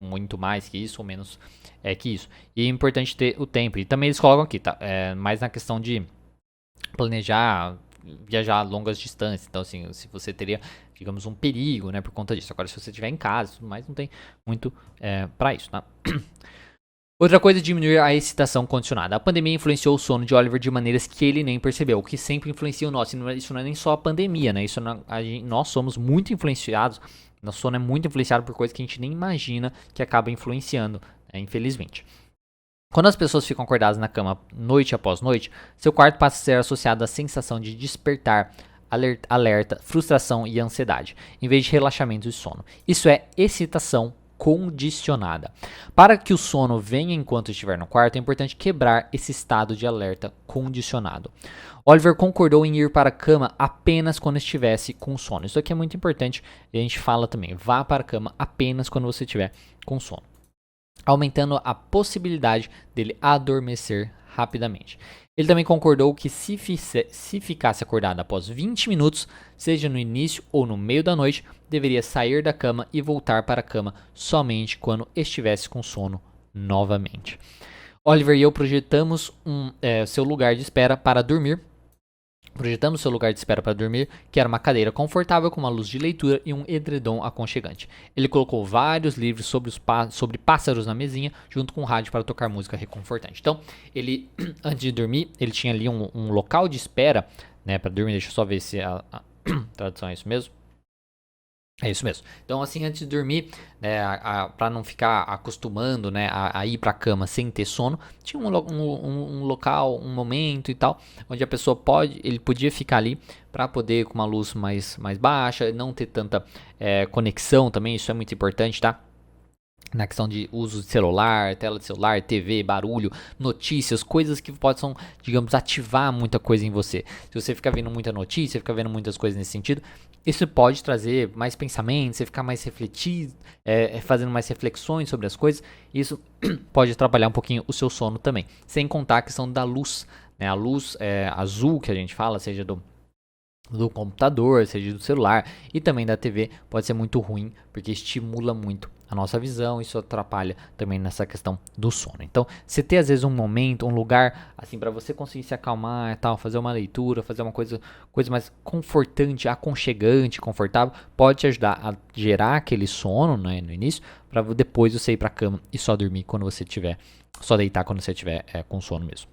muito mais que isso ou menos que isso. E é importante ter o tempo. E também eles colocam aqui, tá? Mais na questão de planejar viajar longas distâncias. Então, assim, se você teria, digamos, um perigo, né, por conta disso. Agora, se você estiver em casa e tudo mais, não tem muito para isso, tá? Outra coisa é diminuir a excitação condicionada. A pandemia influenciou o sono de Oliver de maneiras que ele nem percebeu, o que sempre influencia o nosso. Isso não é nem só a pandemia, né? Nós somos muito influenciados, nosso sono é muito influenciado por coisas que a gente nem imagina que acaba influenciando, né, infelizmente. Quando as pessoas ficam acordadas na cama noite após noite, seu quarto passa a ser associado à sensação de despertar, alerta, frustração e ansiedade, em vez de relaxamento e sono. Isso é excitação condicionada. Para que o sono venha enquanto estiver no quarto, é importante quebrar esse estado de alerta condicionado. Oliver concordou em ir para a cama apenas quando estivesse com sono. Isso aqui é muito importante e a gente fala também, vá para a cama apenas quando você estiver com sono, aumentando a possibilidade dele adormecer rapidamente. Ele também concordou que se ficasse acordado após 20 minutos, seja no início ou no meio da noite, deveria sair da cama e voltar para a cama somente quando estivesse com sono novamente. Oliver e eu projetamos seu lugar de espera para dormir. Projetamos seu lugar de espera para dormir, que era uma cadeira confortável com uma luz de leitura e um edredom aconchegante. Ele colocou vários livros sobre pássaros na mesinha, junto com um rádio para tocar música reconfortante. Então, ele, antes de dormir, ele tinha ali um local de espera, né, para dormir. Deixa eu só ver se a tradução é isso mesmo. É isso mesmo. Então, assim, antes de dormir, né, para não ficar acostumando, né, a ir para a cama sem ter sono, tinha um local, um momento e tal, onde a pessoa ele podia ficar ali para poder com uma luz mais baixa, não ter tanta conexão também, isso é muito importante, tá? Na questão de uso de celular, tela de celular, TV, barulho, notícias, coisas que possam, digamos, ativar muita coisa em você. Se você ficar vendo muita notícia, ficar vendo muitas coisas nesse sentido, isso pode trazer mais pensamentos, você ficar mais refletido, fazendo mais reflexões sobre as coisas. Isso pode atrapalhar um pouquinho o seu sono também. Sem contar a questão da luz, né? A luz azul que a gente fala, seja do computador, seja do celular e também da TV, pode ser muito ruim, porque estimula muito a nossa visão, isso atrapalha também nessa questão do sono. Então, você ter às vezes um momento, um lugar assim para você conseguir se acalmar e tal, fazer uma leitura, fazer uma coisa mais confortante, aconchegante, confortável, pode te ajudar a gerar aquele sono, né, no início, para depois você ir para a cama e só dormir quando você tiver, só deitar quando você tiver com sono mesmo.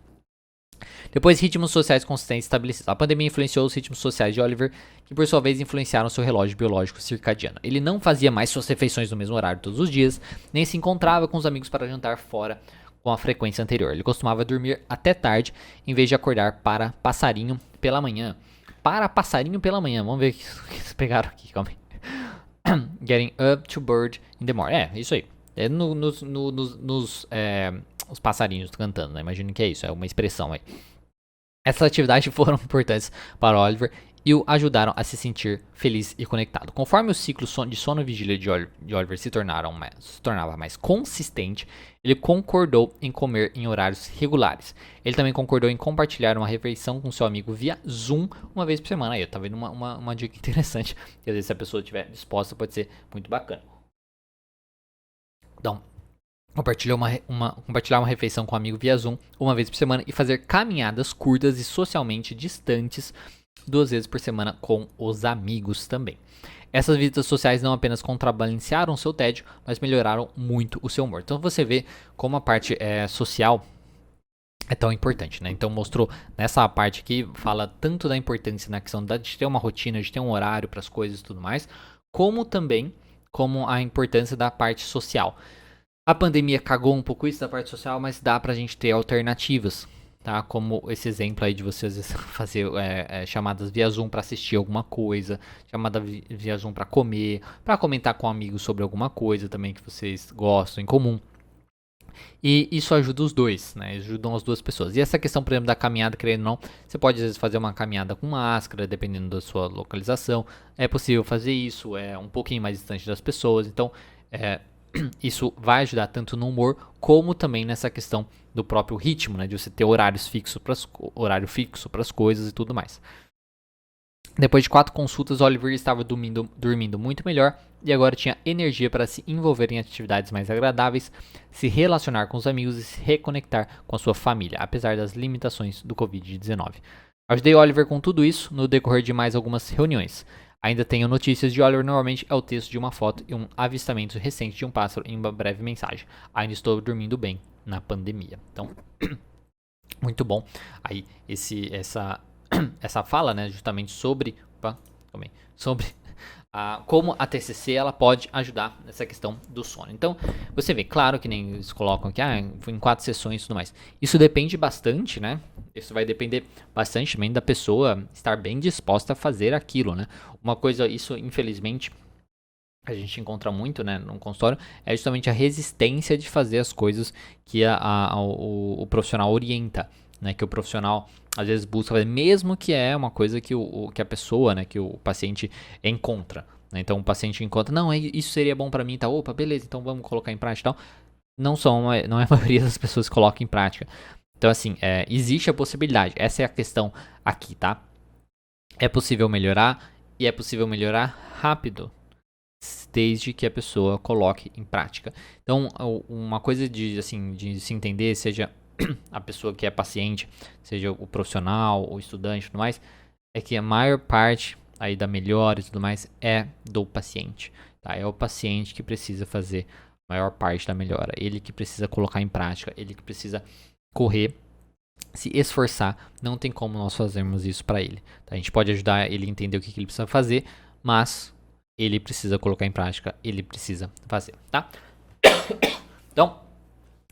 Depois, ritmos sociais consistentes estabelecidos. A pandemia influenciou os ritmos sociais de Oliver, que por sua vez influenciaram seu relógio biológico circadiano. Ele não fazia mais suas refeições no mesmo horário todos os dias, nem se encontrava com os amigos para jantar fora com a frequência anterior. Ele costumava dormir até tarde, em vez de acordar para passarinho pela manhã. Para passarinho pela manhã. Vamos ver o que eles pegaram aqui, calma aí. Getting up to bird in the morning. É, isso aí. É os passarinhos cantando, né? Imagino que é isso, é uma expressão aí. Essas atividades foram importantes para Oliver e o ajudaram a se sentir feliz e conectado. Conforme o ciclo de sono e vigília de Oliver se tornava mais consistente, ele concordou em comer em horários regulares. Ele também concordou em compartilhar uma refeição com seu amigo via Zoom uma vez por semana. Aí, tá vendo uma dica interessante, que às vezes se a pessoa estiver disposta pode ser muito bacana. Então, compartilhar uma refeição com um amigo via Zoom uma vez por semana e fazer caminhadas curtas e socialmente distantes 2 vezes por semana com os amigos também. Essas visitas sociais não apenas contrabalancearam seu tédio, mas melhoraram muito o seu humor. Então você vê como a parte social é tão importante, né? Então mostrou nessa parte aqui, fala tanto da importância na questão de ter uma rotina, de ter um horário para as coisas e tudo mais, como também como a importância da parte social. A pandemia cagou um pouco isso da parte social, mas dá pra gente ter alternativas, tá? Como esse exemplo aí de você às vezes fazer chamadas via Zoom pra assistir alguma coisa, chamada via Zoom pra comer, pra comentar com amigos sobre alguma coisa também que vocês gostam em comum. E isso ajuda os dois, né? Ajudam as duas pessoas. E essa questão, por exemplo, da caminhada, querendo ou não, você pode às vezes fazer uma caminhada com máscara, dependendo da sua localização. É possível fazer isso, é um pouquinho mais distante das pessoas. Então, isso vai ajudar tanto no humor, como também nessa questão do próprio ritmo, né? De você ter horário fixo para as coisas e tudo mais. Depois de 4 consultas, Oliver estava dormindo muito melhor e agora tinha energia para se envolver em atividades mais agradáveis, se relacionar com os amigos e se reconectar com a sua família, apesar das limitações do Covid-19. Ajudei Oliver com tudo isso no decorrer de mais algumas reuniões. Ainda tenho notícias de Oliver, normalmente é o texto de uma foto e um avistamento recente de um pássaro em uma breve mensagem. Ainda estou dormindo bem na pandemia. Então, muito bom. Aí, essa fala, né, justamente sobre como a TCC ela pode ajudar nessa questão do sono. Então, você vê, claro que nem eles colocam aqui, em 4 sessões e tudo mais. Isso depende bastante, né? Isso vai depender bastante também da pessoa estar bem disposta a fazer aquilo, né? Uma coisa, isso infelizmente a gente encontra muito, né, no consultório, é justamente a resistência de fazer as coisas que o profissional orienta, né, que o profissional às vezes busca fazer, mesmo que é uma coisa que a pessoa, né, que o paciente encontra, né? Então o paciente encontra, não, isso seria bom para mim, tá? Opa, beleza, então vamos colocar em prática e tal. Não é a maioria das pessoas que colocam em prática. Então assim, existe a possibilidade, essa é a questão aqui, tá? É possível melhorar e é possível melhorar rápido, desde que a pessoa coloque em prática. Então, uma coisa de se entender, seja a pessoa que é paciente, seja o profissional, o estudante e tudo mais, é que a maior parte aí da melhora e tudo mais é do paciente, tá? É o paciente que precisa fazer a maior parte da melhora, ele que precisa colocar em prática, ele que precisa correr, se esforçar. Não tem como nós fazermos isso para ele, tá? A gente pode ajudar ele a entender o que ele precisa fazer, mas ele precisa colocar em prática, ele precisa fazer, tá? Então,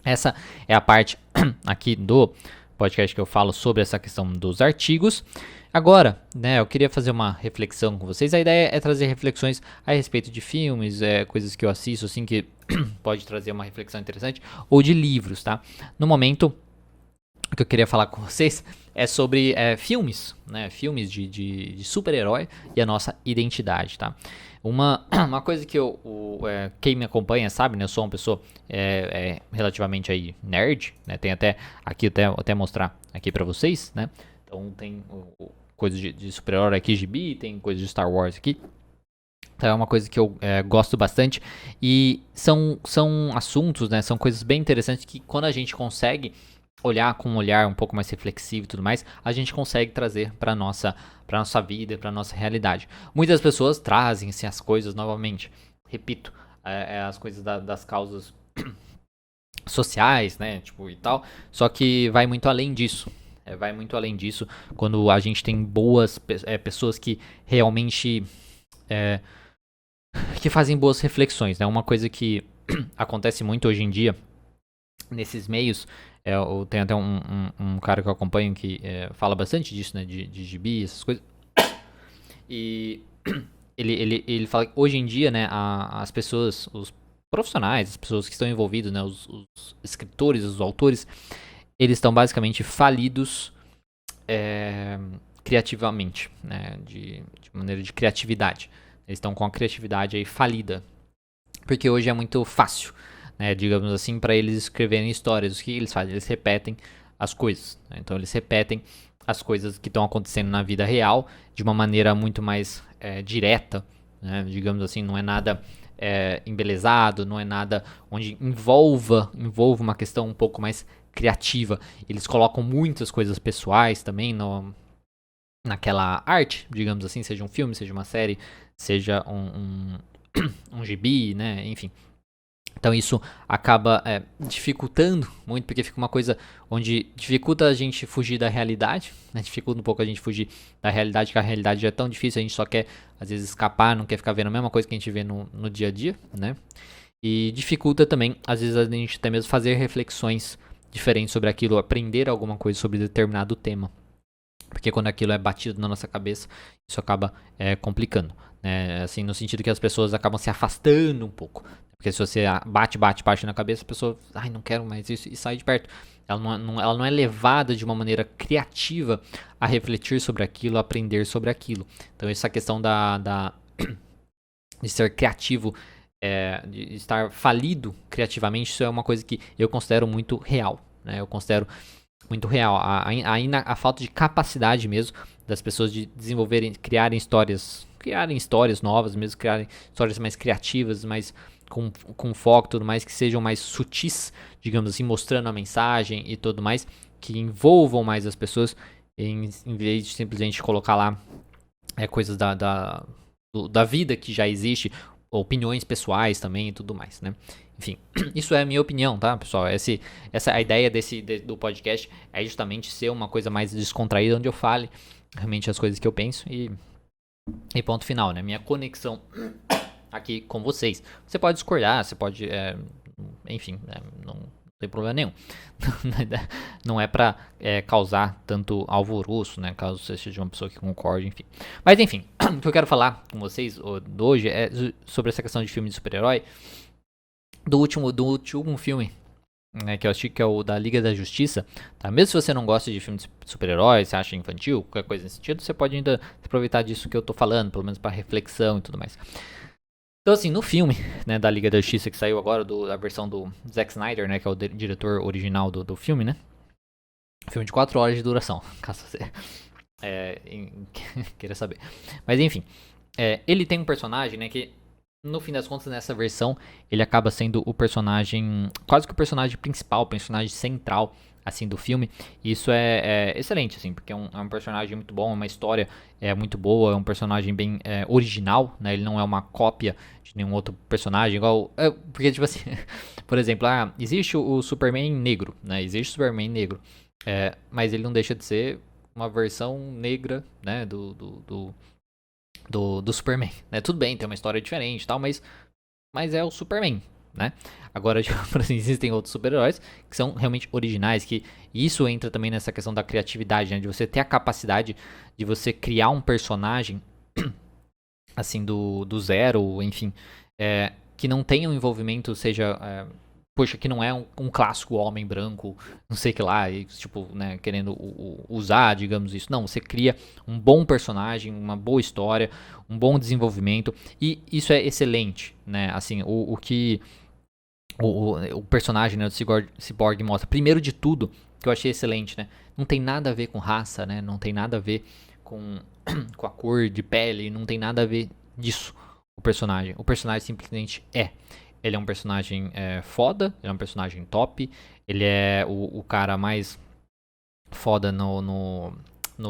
essa é a parte aqui do podcast que eu falo sobre essa questão dos artigos. Agora, né, eu queria fazer uma reflexão com vocês. A ideia é trazer reflexões a respeito de filmes, coisas que eu assisto, assim, que pode trazer uma reflexão interessante, ou de livros, tá? No momento, o que eu queria falar com vocês é sobre filmes, né? Filmes de super-herói e a nossa identidade, tá? Uma coisa que quem me acompanha sabe, né? Eu sou uma pessoa relativamente aí nerd, né? Tem até mostrar aqui pra vocês, né? Então tem coisas de super-herói aqui, gibi, tem coisas de Star Wars aqui. Então é uma coisa que eu gosto bastante. E são assuntos, né? São coisas bem interessantes que quando a gente consegue olhar com um olhar um pouco mais reflexivo e tudo mais, a gente consegue trazer para nossa vida, para nossa realidade. Muitas pessoas trazem assim, as coisas novamente, repito, as coisas das causas sociais, né, tipo e tal, só que vai muito além disso, vai muito além disso, quando a gente tem boas pessoas que realmente que fazem boas reflexões, né? Uma coisa que acontece muito hoje em dia nesses meios, tem até um cara que eu acompanho que fala bastante disso, né? De gibi, essas coisas. E ele fala que hoje em dia, né, as pessoas, os profissionais, as pessoas que estão envolvidas, né, os escritores, os autores, eles estão basicamente falidos criativamente, né, de maneira de criatividade. Eles estão com a criatividade aí falida, porque hoje é muito fácil, né, digamos assim, para eles escreverem histórias. O que eles fazem? Eles repetem as coisas, né? Então eles repetem as coisas que estão acontecendo na vida real de uma maneira muito mais direta, né? Digamos assim, não é nada embelezado, não é nada onde envolva uma questão um pouco mais criativa. Eles colocam muitas coisas pessoais também naquela arte, digamos assim, seja um filme, seja uma série, seja um gibi, né? Enfim. Então isso acaba dificultando muito, porque fica uma coisa onde dificulta a gente fugir da realidade, né? Dificulta um pouco a gente fugir da realidade, que a realidade já é tão difícil, a gente só quer, às vezes, escapar, não quer ficar vendo a mesma coisa que a gente vê no dia a dia, né? E dificulta também, às vezes, a gente até mesmo fazer reflexões diferentes sobre aquilo, aprender alguma coisa sobre determinado tema. Porque quando aquilo é batido na nossa cabeça, isso acaba complicando, né? Assim, no sentido que as pessoas acabam se afastando um pouco. Porque se você bate na cabeça, a pessoa, não quero mais isso, e sai de perto. Ela não é levada de uma maneira criativa a refletir sobre aquilo, a aprender sobre aquilo. Então essa questão de ser criativo, de estar falido criativamente, isso é uma coisa que eu considero muito real, né? Eu considero muito real. A falta de capacidade mesmo das pessoas de desenvolverem, criarem histórias novas, mesmo criarem histórias mais criativas, mais com foco e tudo mais, que sejam mais sutis, digamos assim, mostrando a mensagem e tudo mais, que envolvam mais as pessoas, em vez de simplesmente colocar lá coisas da vida que já existe, opiniões pessoais também e tudo mais, né? Enfim, isso é a minha opinião, tá, pessoal? A ideia do podcast é justamente ser uma coisa mais descontraída, onde eu fale realmente as coisas que eu penso e ponto final, né? Minha conexão aqui com vocês. Você pode discordar, você pode, enfim, não tem problema nenhum. Não é pra causar tanto alvoroço, né? Caso você seja uma pessoa que concorde, enfim. Mas enfim, o que eu quero falar com vocês hoje é sobre essa questão de filme de super-herói. Do último filme, né, que eu assisti, que é o da Liga da Justiça, tá? Mesmo se você não gosta de filmes de super-heróis, você acha infantil, qualquer coisa nesse sentido, você pode ainda aproveitar disso que eu tô falando, pelo menos para reflexão e tudo mais. Então, assim, no filme, né, da Liga da Justiça, que saiu agora, da versão do Zack Snyder, né, que é o diretor original do filme, né? Filme de 4 horas de duração, caso você queira saber. Mas, enfim, ele tem um personagem, né, que no fim das contas, nessa versão, ele acaba sendo o personagem, quase que o personagem principal, o personagem central, assim, do filme. E isso é excelente, assim, porque é um personagem muito bom, é uma história muito boa, é um personagem bem original, né? Ele não é uma cópia de nenhum outro personagem, igual... porque, tipo assim, por exemplo, existe o Superman negro, né? Existe o Superman negro, mas ele não deixa de ser uma versão negra, né, do Superman, né? Tudo bem, tem uma história diferente e tal, mas é o Superman, né? Agora, tipo, assim, existem outros super-heróis que são realmente originais, que isso entra também nessa questão da criatividade, né? De você ter a capacidade de você criar um personagem, assim, do zero, enfim, que não tenha um envolvimento, seja... poxa, que não é um clássico homem branco, não sei o que lá, e, tipo, né, querendo usar, digamos isso. Não, você cria um bom personagem, uma boa história, um bom desenvolvimento, e isso é excelente, né? Assim, o que o personagem, né, do Cyborg mostra, primeiro de tudo, que eu achei excelente, né? Não tem nada a ver com raça, né? Não tem nada a ver com a cor de pele, não tem nada a ver disso, o personagem. O personagem simplesmente é. Ele é um personagem foda, ele é um personagem top, ele é o cara mais foda no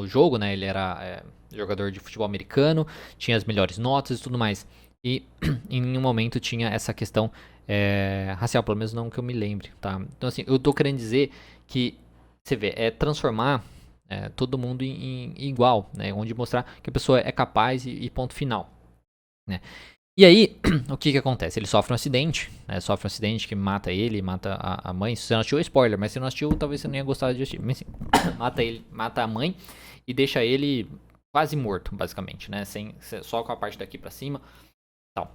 jogo, né? Ele era jogador de futebol americano, tinha as melhores notas e tudo mais. E em nenhum momento tinha essa questão racial, pelo menos não que eu me lembre, tá? Então assim, eu tô querendo dizer que, você vê, transformar todo mundo igual, né? Onde mostrar que a pessoa é capaz e ponto final, né? E aí, o que acontece? Ele sofre um acidente, né? Sofre um acidente que mata ele, mata a mãe. Se você não assistiu, é spoiler, mas se não assistiu, talvez você não ia gostar de assistir. Mas sim, mata ele, mata a mãe e deixa ele quase morto, basicamente, né? Só com a parte daqui pra cima, tal.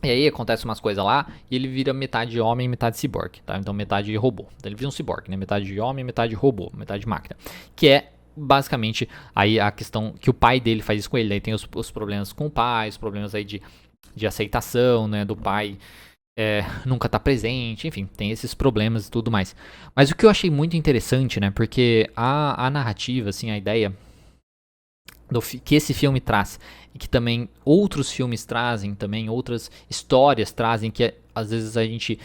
E aí acontece umas coisas lá e ele vira metade homem e metade ciborgue, tá? Então metade robô. Então ele vira um ciborgue, né? Metade homem, metade robô, metade máquina. Que é basicamente aí a questão que o pai dele faz isso com ele. Aí tem os problemas com o pai, os problemas aí de aceitação, né? Do pai nunca tá presente, enfim, tem esses problemas e tudo mais. Mas o que eu achei muito interessante, né? Porque a narrativa, assim, a ideia que esse filme traz e que também outros filmes trazem, também outras histórias trazem que às vezes a gente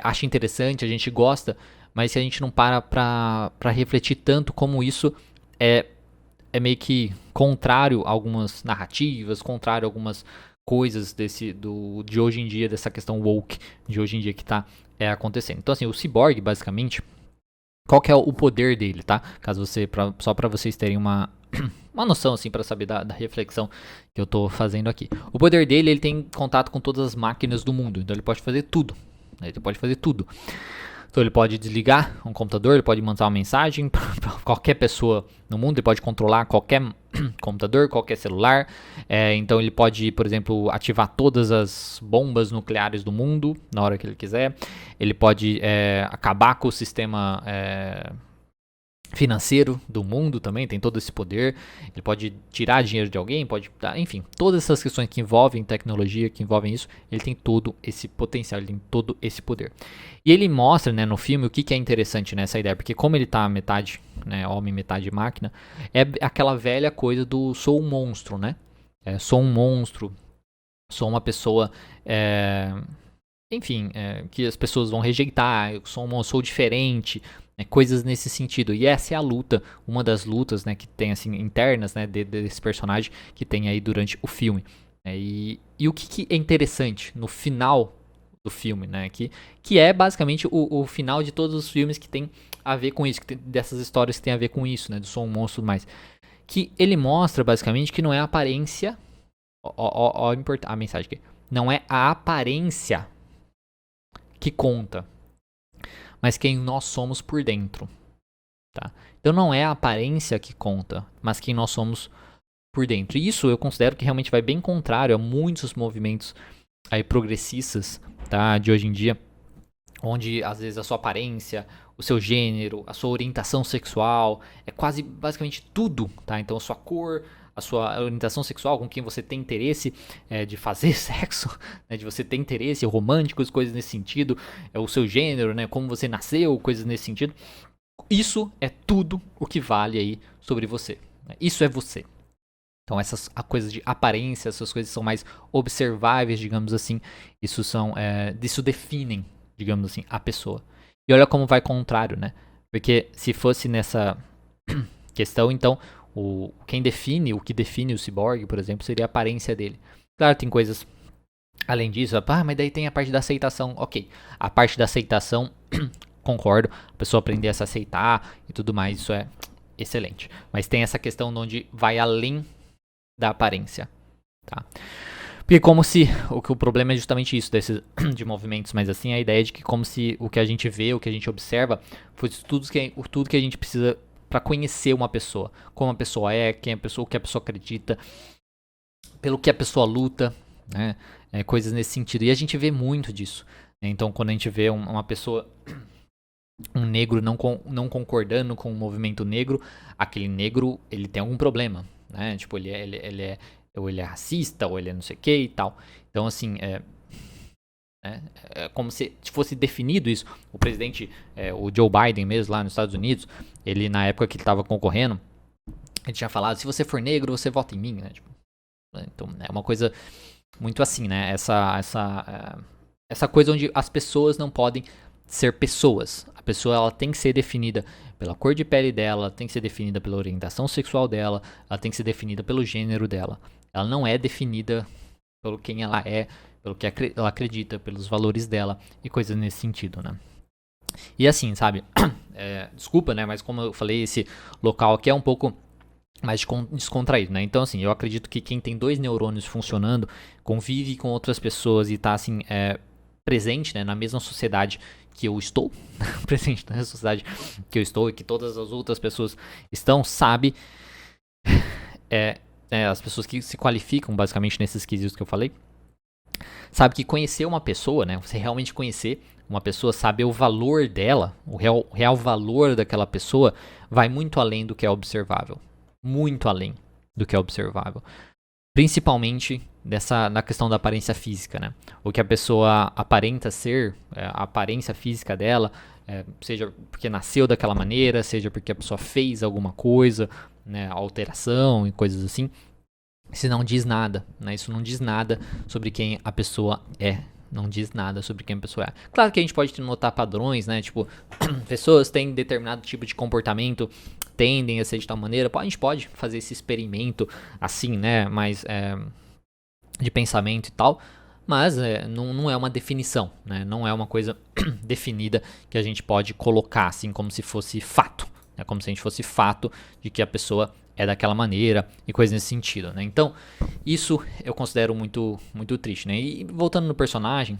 acha interessante, a gente gosta, mas que a gente não pra refletir tanto como isso é meio que contrário a algumas narrativas, contrário a algumas coisas de hoje em dia, dessa questão woke de hoje em dia que tá acontecendo. Então assim, o Cyborg basicamente, qual que é o poder dele, tá? Caso só para vocês terem uma noção, assim, para saber da reflexão que eu tô fazendo aqui. O poder dele, ele tem contato com todas as máquinas do mundo, então ele pode fazer tudo. Ele pode fazer tudo. Então ele pode desligar um computador, ele pode mandar uma mensagem para qualquer pessoa no mundo, ele pode controlar qualquer computador, qualquer celular. Então ele pode, por exemplo, ativar todas as bombas nucleares do mundo na hora que ele quiser. Ele pode acabar com o sistema financeiro do mundo também, tem todo esse poder. Ele pode tirar dinheiro de alguém, pode dar, enfim, todas essas questões que envolvem tecnologia, que envolvem isso, ele tem todo esse potencial, ele tem todo esse poder. E ele mostra, né, no filme o que é interessante nessa ideia, porque como ele tá metade, né, homem, metade máquina, é aquela velha coisa do sou um monstro, né? Sou um monstro, sou uma pessoa enfim, que as pessoas vão rejeitar, eu sou diferente, coisas nesse sentido. E essa é a luta, uma das lutas, né, que tem assim internas, né, desse personagem que tem aí durante o filme. E o que é interessante no final do filme, né, que é basicamente o final de todos os filmes que tem a ver com isso, dessas histórias que tem a ver com isso, né, do som, monstro e tudo mais. Que ele mostra basicamente que não é a aparência, ó a mensagem aqui, não é a aparência que conta, mas quem nós somos por dentro, tá? Então não é a aparência que conta, mas quem nós somos por dentro. E isso eu considero que realmente vai bem contrário a muitos movimentos aí progressistas, tá, de hoje em dia, onde às vezes a sua aparência, o seu gênero, a sua orientação sexual, é quase basicamente tudo, tá? Então a sua cor, a sua orientação sexual, com quem você tem interesse de fazer sexo, né, de você ter interesse românticos, coisas nesse sentido, o seu gênero, né, como você nasceu, coisas nesse sentido. Isso é tudo o que vale aí sobre você. Né? Isso é você. Então a coisas de aparência, essas coisas são mais observáveis, digamos assim. Isso definem, digamos assim, a pessoa. E olha como vai contrário, né? Porque se fosse nessa questão, então o que define o ciborgue, por exemplo, seria a aparência dele. Claro, tem coisas além disso, mas daí tem a parte da aceitação. Ok, a parte da aceitação, concordo, a pessoa aprender a se aceitar e tudo mais, isso é excelente. Mas tem essa questão onde vai além da aparência, tá? Porque como se, o problema é justamente isso, de movimentos, mas assim, a ideia de que como se o que a gente vê, o que a gente observa, fosse tudo que a gente precisa para conhecer uma pessoa, como a pessoa é, o que a pessoa acredita, pelo que a pessoa luta, né? Coisas nesse sentido. E a gente vê muito disso. Né? Então, quando a gente vê uma pessoa, um negro não concordando com o movimento negro, aquele negro, ele tem algum problema, né? Tipo, ou ele é racista, ou ele é não sei o que e tal. Então, assim, é como se fosse definido isso. O presidente, o Joe Biden mesmo, lá nos Estados Unidos, ele, na época que ele estava concorrendo, ele tinha falado, se você for negro, você vota em mim, né? Tipo, então, é uma coisa muito assim, né? Essa coisa onde as pessoas não podem ser pessoas. A pessoa, ela tem que ser definida pela cor de pele dela, tem que ser definida pela orientação sexual dela, ela tem que ser definida pelo gênero dela. Ela não é definida pelo quem ela é, pelo que ela acredita, pelos valores dela e coisas nesse sentido, né? E assim, sabe? Desculpa, né? Mas como eu falei, esse local aqui é um pouco mais descontraído, né? Então, assim, eu acredito que quem tem 2 neurônios funcionando, convive com outras pessoas e tá, assim, presente, né, na mesma sociedade que eu estou, presente na sociedade que eu estou e que todas as outras pessoas estão, sabe, as pessoas que se qualificam basicamente nesses quesitos que eu falei, sabe que conhecer uma pessoa, né, você realmente conhecer uma pessoa, saber o valor dela, o real valor daquela pessoa, vai muito além do que é observável. Muito além do que é observável. Principalmente na questão da aparência física, né? O que a pessoa aparenta ser, a aparência física dela, seja porque nasceu daquela maneira, seja porque a pessoa fez alguma coisa, né, alteração e coisas assim, isso não diz nada, né? Isso não diz nada sobre quem a pessoa é. Não diz nada sobre quem a pessoa é. Claro que a gente pode notar padrões, né? Tipo, pessoas têm determinado tipo de comportamento, tendem a ser de tal maneira. A gente pode fazer esse experimento assim, né? Mais de pensamento e tal. Mas não é uma definição, né? Não é uma coisa definida que a gente pode colocar assim como se fosse fato. É como se a gente fosse fato de que a pessoa é daquela maneira e coisa nesse sentido, né? Então, isso eu considero muito, muito triste, né? E voltando no personagem,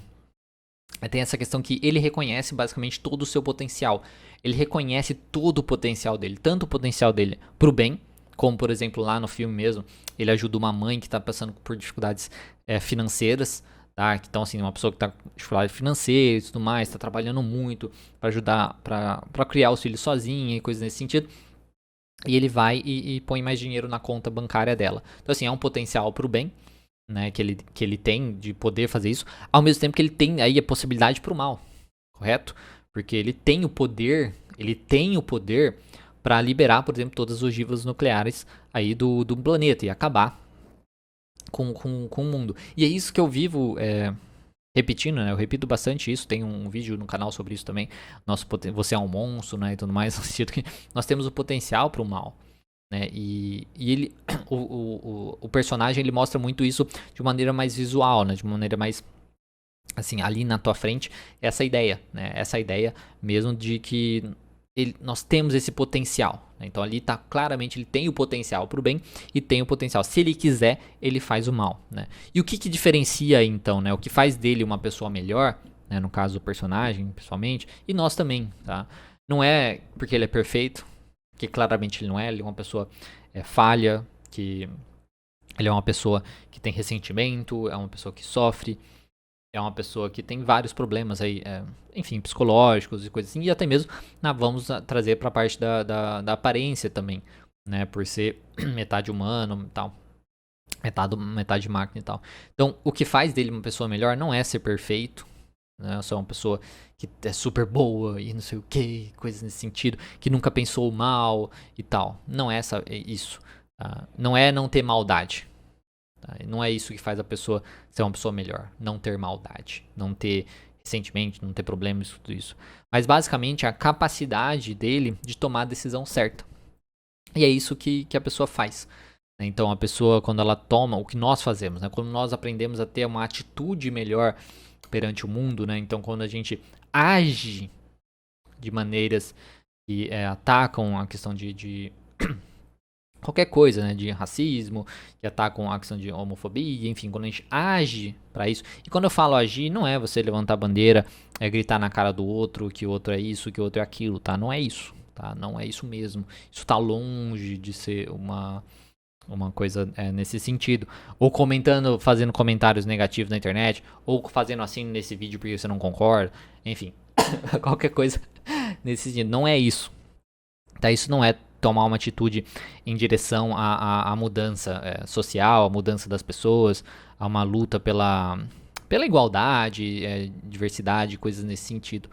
tem essa questão que ele reconhece basicamente todo o seu potencial. Ele reconhece todo o potencial dele, tanto o potencial dele pro bem, como por exemplo lá no filme mesmo, ele ajuda uma mãe que está passando por dificuldades financeiras, tá? Então assim, uma pessoa que está com dificuldade financeira e tudo mais, está trabalhando muito para ajudar, para criar os filhos sozinha e coisas nesse sentido. E ele vai e põe mais dinheiro na conta bancária dela. Então assim, é um potencial pro bem, né, que ele tem de poder fazer isso, ao mesmo tempo que ele tem aí a possibilidade pro mal, correto? Porque ele tem o poder para liberar, por exemplo, todas as ogivas nucleares aí do planeta e acabar com o mundo. E é isso que eu vivo repetindo, né? Eu repito bastante isso. Tem um vídeo no canal sobre isso também. Você é um monstro, né? E tudo mais. No sentido que nós temos o potencial para o mal, né? E ele, o personagem, ele mostra muito isso de maneira mais visual, né? De maneira mais assim, ali na tua frente, essa ideia, né? Essa ideia mesmo de que nós temos esse potencial, né? Então ali tá claramente, ele tem o potencial pro bem e tem o potencial, se ele quiser, ele faz o mal, né? E o que diferencia então, né? O que faz dele uma pessoa melhor, né? No caso do personagem, pessoalmente, e nós também, tá? Não é porque ele é perfeito, que claramente ele não é, ele é uma pessoa falha, que ele é uma pessoa que tem ressentimento, é uma pessoa que sofre, é uma pessoa que tem vários problemas aí, enfim, psicológicos e coisas assim, e até mesmo vamos trazer para a parte da aparência também, né, por ser metade humano e tal, metade máquina e tal. Então, o que faz dele uma pessoa melhor não é ser perfeito, né, só uma pessoa que é super boa e não sei o que, coisas nesse sentido, que nunca pensou mal e tal. Não é isso. Não é não ter maldade. Tá? Não é isso que faz a pessoa ser uma pessoa melhor. Não ter maldade, não ter ressentimento, não ter problemas, tudo isso. Mas basicamente a capacidade dele de tomar a decisão certa. E é isso que a pessoa faz. Então a pessoa, quando ela toma o que nós fazemos, né? Quando nós aprendemos a ter uma atitude melhor perante o mundo, né? Então quando a gente age de maneiras que atacam a questão de qualquer coisa, né, de racismo, que atacam a questão de homofobia, enfim, quando a gente age para isso. E quando eu falo agir, não é você levantar a bandeira, gritar na cara do outro que o outro é isso, que o outro é aquilo, tá? Não é isso, tá? Não é isso mesmo. Isso tá longe de ser uma coisa nesse sentido. Ou fazendo comentários negativos na internet, ou fazendo assim nesse vídeo porque você não concorda, enfim, qualquer coisa nesse sentido. Não é isso, tá? Isso não é tomar uma atitude em direção à mudança social, à mudança das pessoas, a uma luta pela igualdade, diversidade, coisas nesse sentido.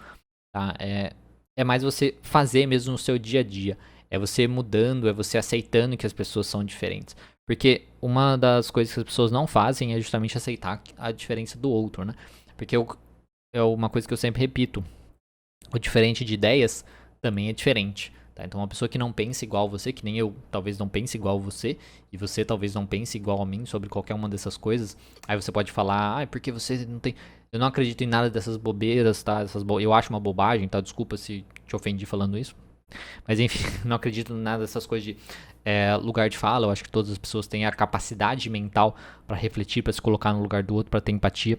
Tá? É mais você fazer mesmo no seu dia a dia. É você mudando, é você aceitando que as pessoas são diferentes. Porque uma das coisas que as pessoas não fazem é justamente aceitar a diferença do outro, né? Porque é uma coisa que eu sempre repito. O diferente de ideias também é diferente. Tá? Então uma pessoa que não pensa igual a você, que nem eu talvez não pense igual a você, e você talvez não pense igual a mim sobre qualquer uma dessas coisas, aí você pode falar, porque você não tem... Eu não acredito em nada dessas bobeiras, tá? Eu acho uma bobagem, tá? Desculpa se te ofendi falando isso. Mas enfim, não acredito em nada dessas coisas de lugar de fala. Eu acho que todas as pessoas têm a capacidade mental para refletir, para se colocar no lugar do outro, para ter empatia,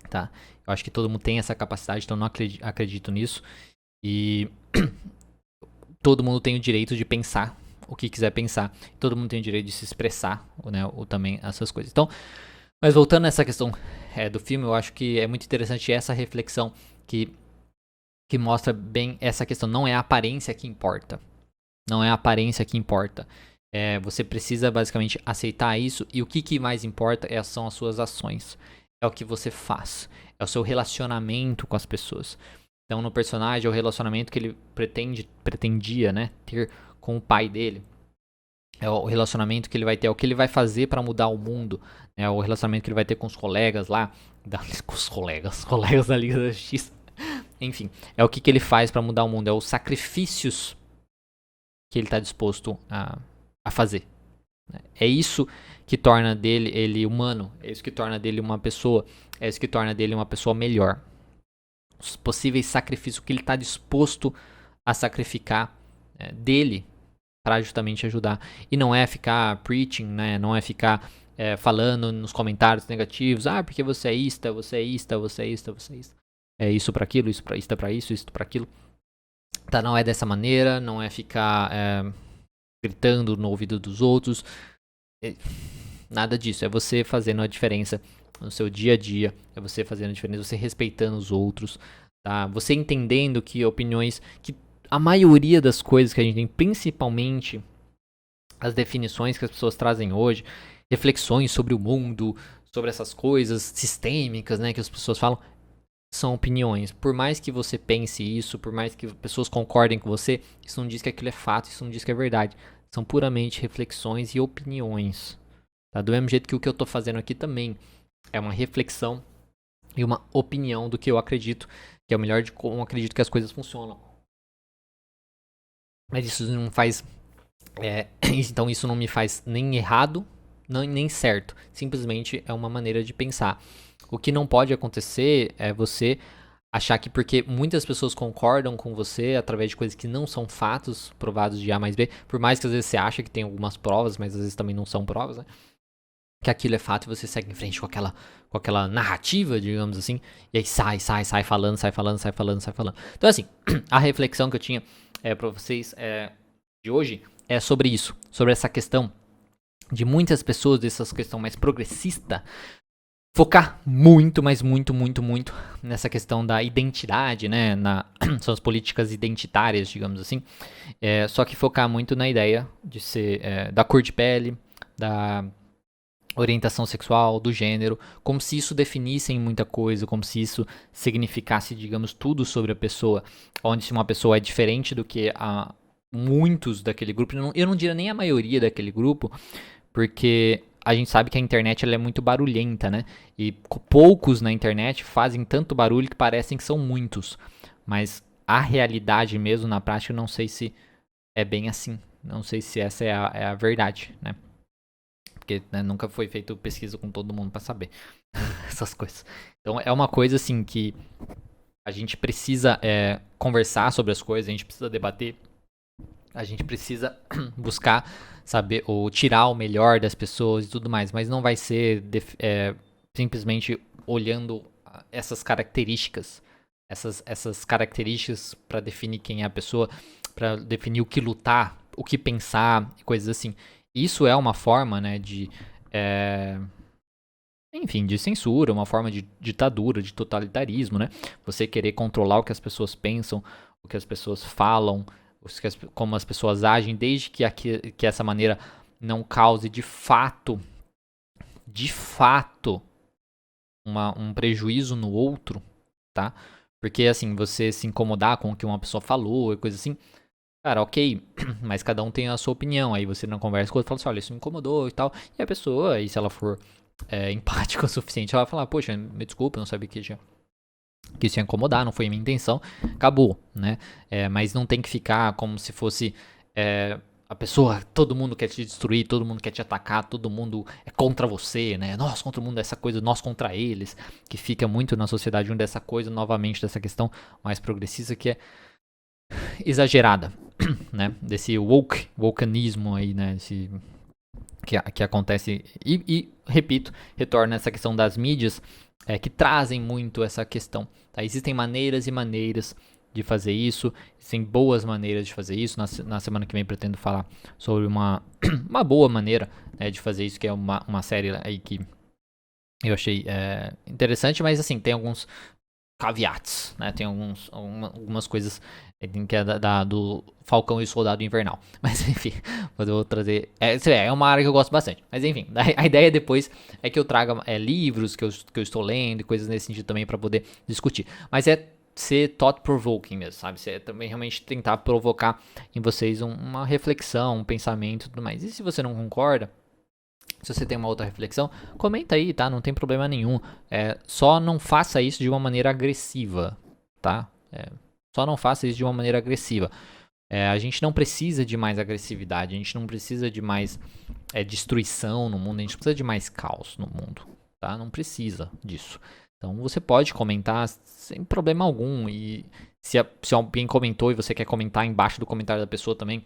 tá? Eu acho que todo mundo tem essa capacidade, então eu não acredito nisso. E todo mundo tem o direito de pensar o que quiser pensar. Todo mundo tem o direito de se expressar, né? Ou também essas coisas. Então, mas voltando nessa questão do filme, eu acho que é muito interessante essa reflexão que mostra bem essa questão. Não é a aparência que importa. Não é a aparência que importa. Você precisa basicamente aceitar isso. E o que mais importa são as suas ações. É o que você faz. É o seu relacionamento com as pessoas. Então, no personagem, é o relacionamento que ele pretendia, né, ter com o pai dele. É o relacionamento que ele vai ter. É o que ele vai fazer para mudar o mundo. É o relacionamento que ele vai ter com os colegas lá. Com os colegas da Liga da Justiça. Enfim, é o que ele faz para mudar o mundo. É os sacrifícios que ele está disposto a fazer. É isso que torna ele humano. É isso que torna dele uma pessoa. É isso que torna dele uma pessoa melhor. Os possíveis sacrifícios que ele está disposto a sacrificar dele para justamente ajudar. E não é ficar preaching, né? Não é ficar falando nos comentários negativos. Porque você é isto, você é isto, você é isto, você é isto. É isso para aquilo, isso para isso, isso para aquilo. Tá, não é dessa maneira, não é ficar gritando no ouvido dos outros. Nada disso. É você fazendo a diferença no seu dia a dia. É você fazendo a diferença, você respeitando os outros. Tá? Você entendendo que opiniões, que a maioria das coisas que a gente tem, principalmente as definições que as pessoas trazem hoje, reflexões sobre o mundo, sobre essas coisas sistêmicas, né, que as pessoas falam, são opiniões. Por mais que você pense isso, por mais que pessoas concordem com você, isso não diz que aquilo é fato, isso não diz que é verdade. São puramente reflexões e opiniões. Tá? Do mesmo jeito que o que eu tô fazendo aqui também é uma reflexão e uma opinião do que eu acredito, que é o melhor de como eu acredito que as coisas funcionam. Mas isso não faz... então isso não me faz nem errado, nem certo. Simplesmente é uma maneira de pensar. O que não pode acontecer é você achar que porque muitas pessoas concordam com você através de coisas que não são fatos provados de A mais B, por mais que às vezes você acha que tem algumas provas, mas às vezes também não são provas, né? Que aquilo é fato e você segue em frente com aquela narrativa, digamos assim, e aí sai falando. Então assim, a reflexão que eu tinha pra vocês de hoje é sobre isso, sobre essa questão de muitas pessoas, dessa questão mais progressista, focar muito, mas muito nessa questão da identidade, né? São as políticas identitárias, digamos assim. Só que focar muito na ideia de ser da cor de pele, da orientação sexual, do gênero, como se isso definisse muita coisa, como se isso significasse, digamos, tudo sobre a pessoa, onde se uma pessoa é diferente do que muitos daquele grupo, eu não diria nem a maioria daquele grupo, porque a gente sabe que a internet ela é muito barulhenta, né? E poucos na internet fazem tanto barulho que parecem que são muitos. Mas a realidade mesmo, na prática, eu não sei se é bem assim. Não sei se essa é a verdade, né? Porque nunca foi feita pesquisa com todo mundo pra saber essas coisas. Então é uma coisa assim que a gente precisa conversar sobre as coisas, a gente precisa debater, a gente precisa buscar saber ou tirar o melhor das pessoas e tudo mais, mas não vai ser simplesmente olhando essas características, essas características para definir quem é a pessoa, para definir o que lutar, o que pensar, coisas assim. Isso é uma forma, né, enfim, de censura, uma forma de ditadura, de totalitarismo, né? Você querer controlar o que as pessoas pensam, o que as pessoas falam, como as pessoas agem, desde que essa maneira não cause de fato um prejuízo no outro, tá? Porque assim, você se incomodar com o que uma pessoa falou e coisa assim, cara, ok, mas cada um tem a sua opinião, aí você não conversa com o outro e fala assim, olha, isso me incomodou e tal, e a pessoa, aí se ela for empática o suficiente, ela vai falar, poxa, me desculpa, não sabia que tinha que isso ia incomodar, não foi a minha intenção, acabou, né? Mas não tem que ficar como se fosse a pessoa, todo mundo quer te destruir, todo mundo quer te atacar, todo mundo é contra você, né? Nós contra o mundo, essa coisa, nós contra eles, que fica muito na sociedade onde essa coisa, novamente, dessa questão mais progressista que é exagerada, né? Desse wokeanismo aí, né? Que acontece e, repito, retorna essa questão das mídias que trazem muito essa questão. Tá? Existem maneiras e maneiras de fazer isso, existem boas maneiras de fazer isso. Na semana que vem pretendo falar sobre uma boa maneira, né, de fazer isso, que é uma série aí que eu achei interessante, mas assim, tem alguns caveats, né? Tem algumas coisas que é do Falcão e o Soldado Invernal. Mas enfim, eu vou trazer. É uma área que eu gosto bastante. Mas enfim, a ideia depois é que eu traga livros que eu estou lendo e coisas nesse sentido também para poder discutir. Mas é ser thought-provoking mesmo, sabe? Você também realmente tentar provocar em vocês uma reflexão, um pensamento e tudo mais. E se você não concorda, se você tem uma outra reflexão, comenta aí, tá? Não tem problema nenhum. Só não faça isso de uma maneira agressiva, tá? Só não faça isso de uma maneira agressiva. A gente não precisa de mais agressividade, a gente não precisa de mais destruição no mundo, a gente precisa de mais caos no mundo, tá? Não precisa disso. Então você pode comentar sem problema algum. E se alguém comentou e você quer comentar embaixo do comentário da pessoa também,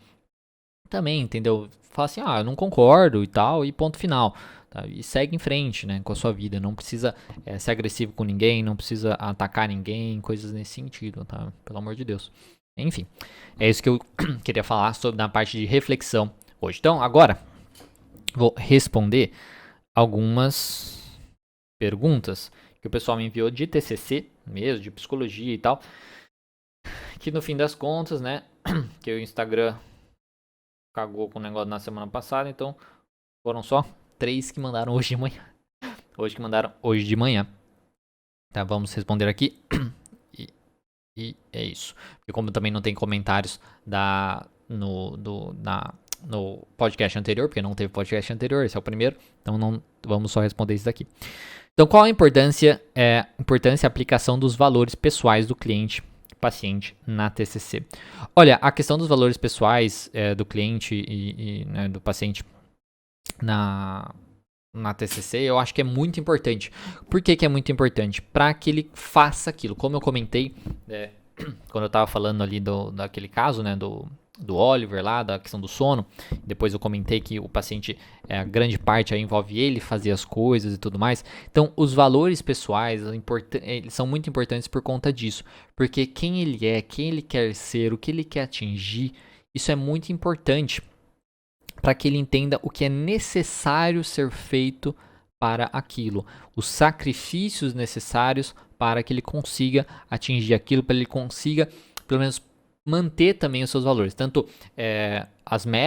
entendeu? Fala assim, eu não concordo e tal, e ponto final. Tá? E segue em frente, né, com a sua vida. Não precisa ser agressivo com ninguém, não precisa atacar ninguém, coisas nesse sentido, tá? Pelo amor de Deus. Enfim, é isso que eu queria falar sobre na parte de reflexão hoje. Então, agora, vou responder algumas perguntas que o pessoal me enviou de TCC mesmo, de psicologia e tal. Que no fim das contas, né, que o Instagram cagou com o negócio na semana passada, então foram só 3 que mandaram hoje de manhã. Hoje de manhã. Tá, vamos responder aqui. E é isso. Porque como também não tem comentários no podcast anterior, porque não teve podcast anterior, esse é o primeiro, então não vamos só responder isso daqui. Então, qual a importância e aplicação dos valores pessoais do cliente paciente na TCC? Olha, a questão dos valores pessoais do cliente e né, do paciente na TCC, eu acho que é muito importante. Por que é muito importante? Para que ele faça aquilo. Como eu comentei, quando eu estava falando ali daquele caso, né, do Oliver lá, da questão do sono, depois eu comentei que o paciente, a grande parte aí envolve ele fazer as coisas e tudo mais. Então, os valores pessoais eles são muito importantes por conta disso, porque quem ele é, quem ele quer ser, o que ele quer atingir, isso é muito importante para que ele entenda o que é necessário ser feito para aquilo, os sacrifícios necessários para que ele consiga atingir aquilo, para ele consiga, pelo menos, manter também os seus valores, tanto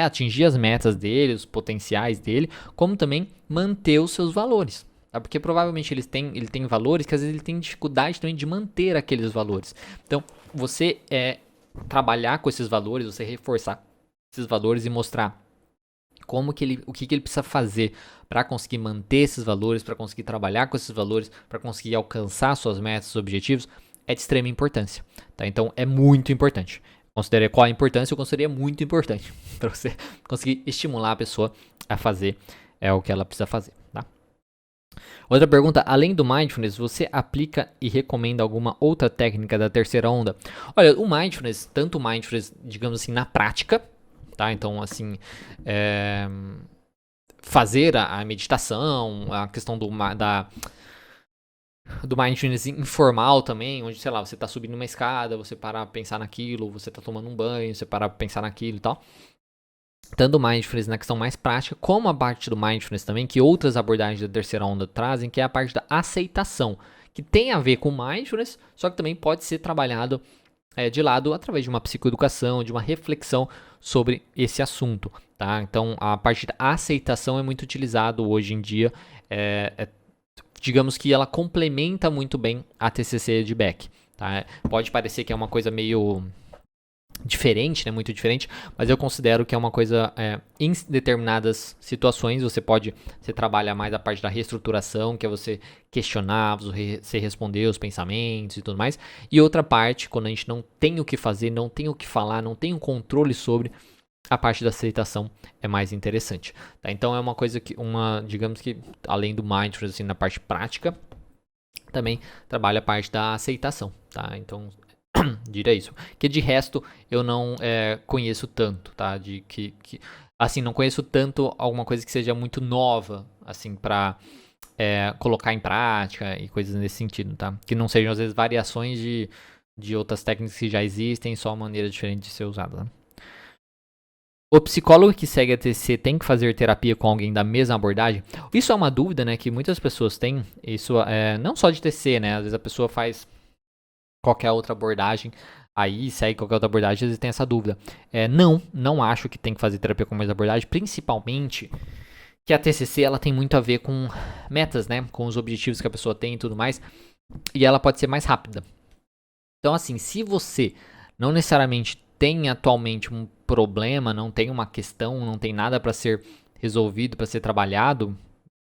atingir as metas dele, os potenciais dele, como também manter os seus valores. Tá? Porque provavelmente ele tem valores que às vezes ele tem dificuldade também de manter aqueles valores. Então, você trabalhar com esses valores, você reforçar esses valores e mostrar o que ele precisa fazer para conseguir manter esses valores, para conseguir trabalhar com esses valores, para conseguir alcançar suas metas, seus objetivos, é de extrema importância. Tá? Então, é muito importante. Considerei qual a importância, eu consideraria muito importante para você conseguir estimular a pessoa a fazer o que ela precisa fazer. Tá? Outra pergunta, além do Mindfulness, você aplica e recomenda alguma outra técnica da terceira onda? Olha, o Mindfulness, tanto o Mindfulness, digamos assim, na prática, tá? Então, assim, fazer a meditação, a questão do mindfulness informal também, onde, sei lá, você tá subindo uma escada, você parar pra pensar naquilo, você tá tomando um banho, você parar pra pensar naquilo e tal. Tanto o mindfulness na questão mais prática, como a parte do mindfulness também, que outras abordagens da terceira onda trazem, que é a parte da aceitação, que tem a ver com mindfulness, só que também pode ser trabalhado de lado através de uma psicoeducação, de uma reflexão sobre esse assunto, tá? Então, a parte da aceitação é muito utilizado hoje em dia, digamos que ela complementa muito bem a TCC de Beck, tá? Pode parecer que é uma coisa meio diferente, né, muito diferente, mas eu considero que é uma coisa, em determinadas situações você trabalha mais a parte da reestruturação, que é você questionar, você responder os pensamentos e tudo mais, e outra parte, quando a gente não tem o que fazer, não tem o que falar, não tem um controle sobre, a parte da aceitação é mais interessante, tá? Então é uma coisa que, digamos que, além do mindfulness, assim, na parte prática, também trabalha a parte da aceitação, tá? Então, diria isso. Que de resto eu não conheço tanto, tá? Assim, não conheço tanto alguma coisa que seja muito nova, assim, pra colocar em prática e coisas nesse sentido, tá? Que não sejam, às vezes, variações de outras técnicas que já existem, só maneira diferente de ser usada, né? O psicólogo que segue a TCC tem que fazer terapia com alguém da mesma abordagem? Isso é uma dúvida, né, que muitas pessoas têm. Isso não só de TCC, né? Às vezes a pessoa faz qualquer outra abordagem, aí segue qualquer outra abordagem, às vezes tem essa dúvida. Não acho que tem que fazer terapia com a mesma abordagem, principalmente que a TCC ela tem muito a ver com metas, né? Com os objetivos que a pessoa tem e tudo mais, e ela pode ser mais rápida. Então, assim, se você não necessariamente tem atualmente um problema, não tem uma questão, não tem nada para ser resolvido, para ser trabalhado,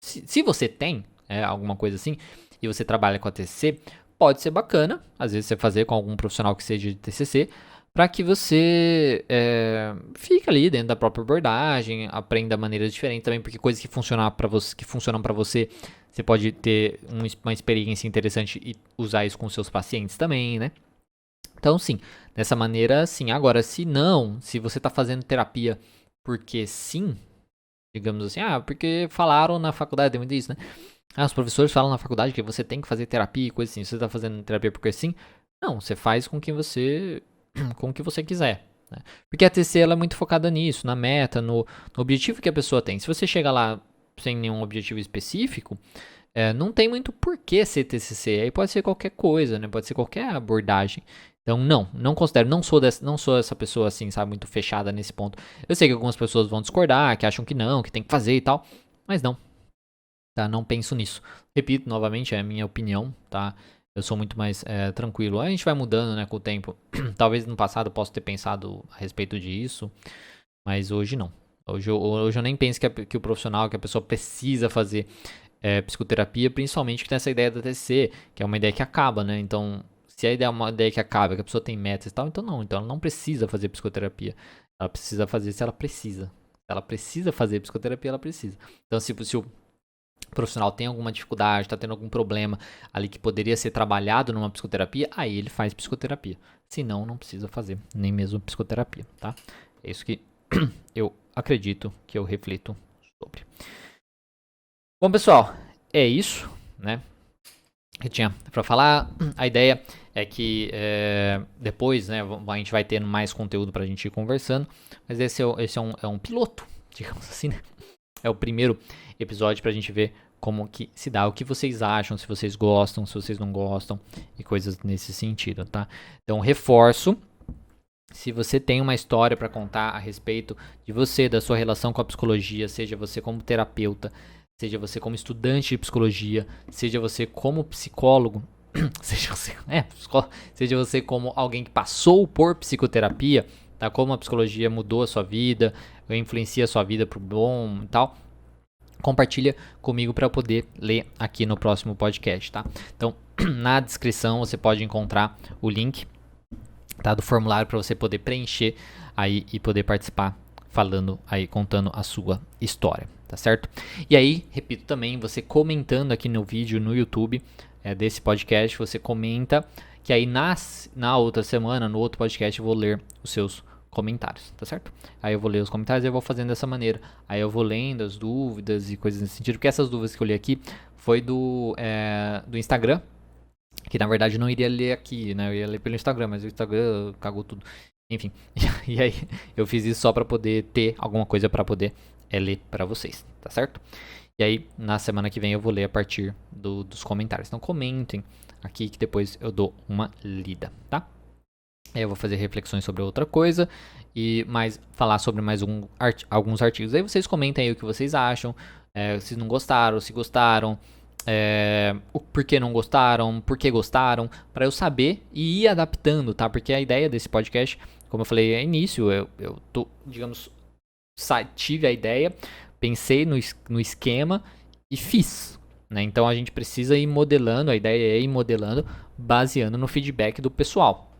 se você tem alguma coisa assim, e você trabalha com a TCC, pode ser bacana, às vezes você fazer com algum profissional que seja de TCC, para que você fique ali dentro da própria abordagem, aprenda maneiras diferentes também, porque coisas que funcionam para você, você pode ter uma experiência interessante e usar isso com seus pacientes também, né? Então, sim, dessa maneira, sim. Agora, se você está fazendo terapia porque sim, digamos assim, porque falaram na faculdade, tem muito isso, né? Os professores falam na faculdade que você tem que fazer terapia e coisa assim. Se você está fazendo terapia porque sim, não, você faz com o que você quiser, né? Porque a TCC ela é muito focada nisso, na meta, no objetivo que a pessoa tem. Se você chega lá sem nenhum objetivo específico, não tem muito porquê ser TCC. Aí pode ser qualquer coisa, né? Pode ser qualquer abordagem. Então, não considero, não sou essa pessoa assim, sabe, muito fechada nesse ponto. Eu sei que algumas pessoas vão discordar, que acham que não, que tem que fazer e tal, mas não, tá? Não penso nisso. Repito, novamente, é a minha opinião, tá? Eu sou muito mais tranquilo. A gente vai mudando, né, com o tempo. Talvez no passado eu possa ter pensado a respeito disso, mas hoje não. Hoje eu nem penso que o profissional, que a pessoa precisa fazer psicoterapia, principalmente que tem essa ideia da TCC, que é uma ideia que acaba, né? Então, se a ideia é uma ideia que acaba, que a pessoa tem metas e tal, então ela não precisa fazer psicoterapia. Ela precisa fazer se ela precisa. Se ela precisa fazer psicoterapia, ela precisa. Então, se o profissional tem alguma dificuldade, está tendo algum problema ali que poderia ser trabalhado numa psicoterapia, aí ele faz psicoterapia. Se não, não precisa fazer nem mesmo psicoterapia, tá? É isso que eu acredito, que eu reflito sobre. Bom, pessoal, é isso, né? Que eu tinha para falar. A ideia é que depois, né, a gente vai tendo mais conteúdo para a gente ir conversando, mas esse é um piloto, digamos assim, né? É o primeiro episódio para a gente ver como que se dá, o que vocês acham, se vocês gostam, se vocês não gostam e coisas nesse sentido, tá? Então, reforço, se você tem uma história para contar a respeito de você, da sua relação com a psicologia, seja você como terapeuta, seja você como estudante de psicologia, seja você como psicólogo, seja você como alguém que passou por psicoterapia, tá? Como a psicologia mudou a sua vida, influencia a sua vida pro bom e tal, compartilha comigo para eu poder ler aqui no próximo podcast, tá? Então, na descrição você pode encontrar o link, tá, do formulário para você poder preencher aí e poder participar falando aí, contando a sua história, tá certo? E aí, repito também, você comentando aqui no vídeo no YouTube desse podcast, você comenta, que aí na outra semana, no outro podcast, eu vou ler os seus comentários, tá certo? Aí eu vou ler os comentários e eu vou fazendo dessa maneira. Aí eu vou lendo as dúvidas e coisas nesse sentido, porque essas dúvidas que eu li aqui foi do Instagram, que na verdade eu não iria ler aqui, né? Eu ia ler pelo Instagram, mas o Instagram cagou tudo. Enfim, e aí eu fiz isso só pra poder ter alguma coisa pra poder ler pra vocês, tá certo? E aí, na semana que vem eu vou ler a partir dos comentários. Então comentem aqui que depois eu dou uma lida, tá? Aí eu vou fazer reflexões sobre outra coisa e falar sobre mais alguns artigos. Aí vocês comentem aí o que vocês acham, se não gostaram, se gostaram, o porquê não gostaram, por que gostaram, para eu saber e ir adaptando, tá? Porque a ideia desse podcast como eu falei no início, digamos, tive a ideia, pensei no esquema e fiz. Né? Então a gente precisa ir modelando, a ideia é ir modelando, baseando no feedback do pessoal.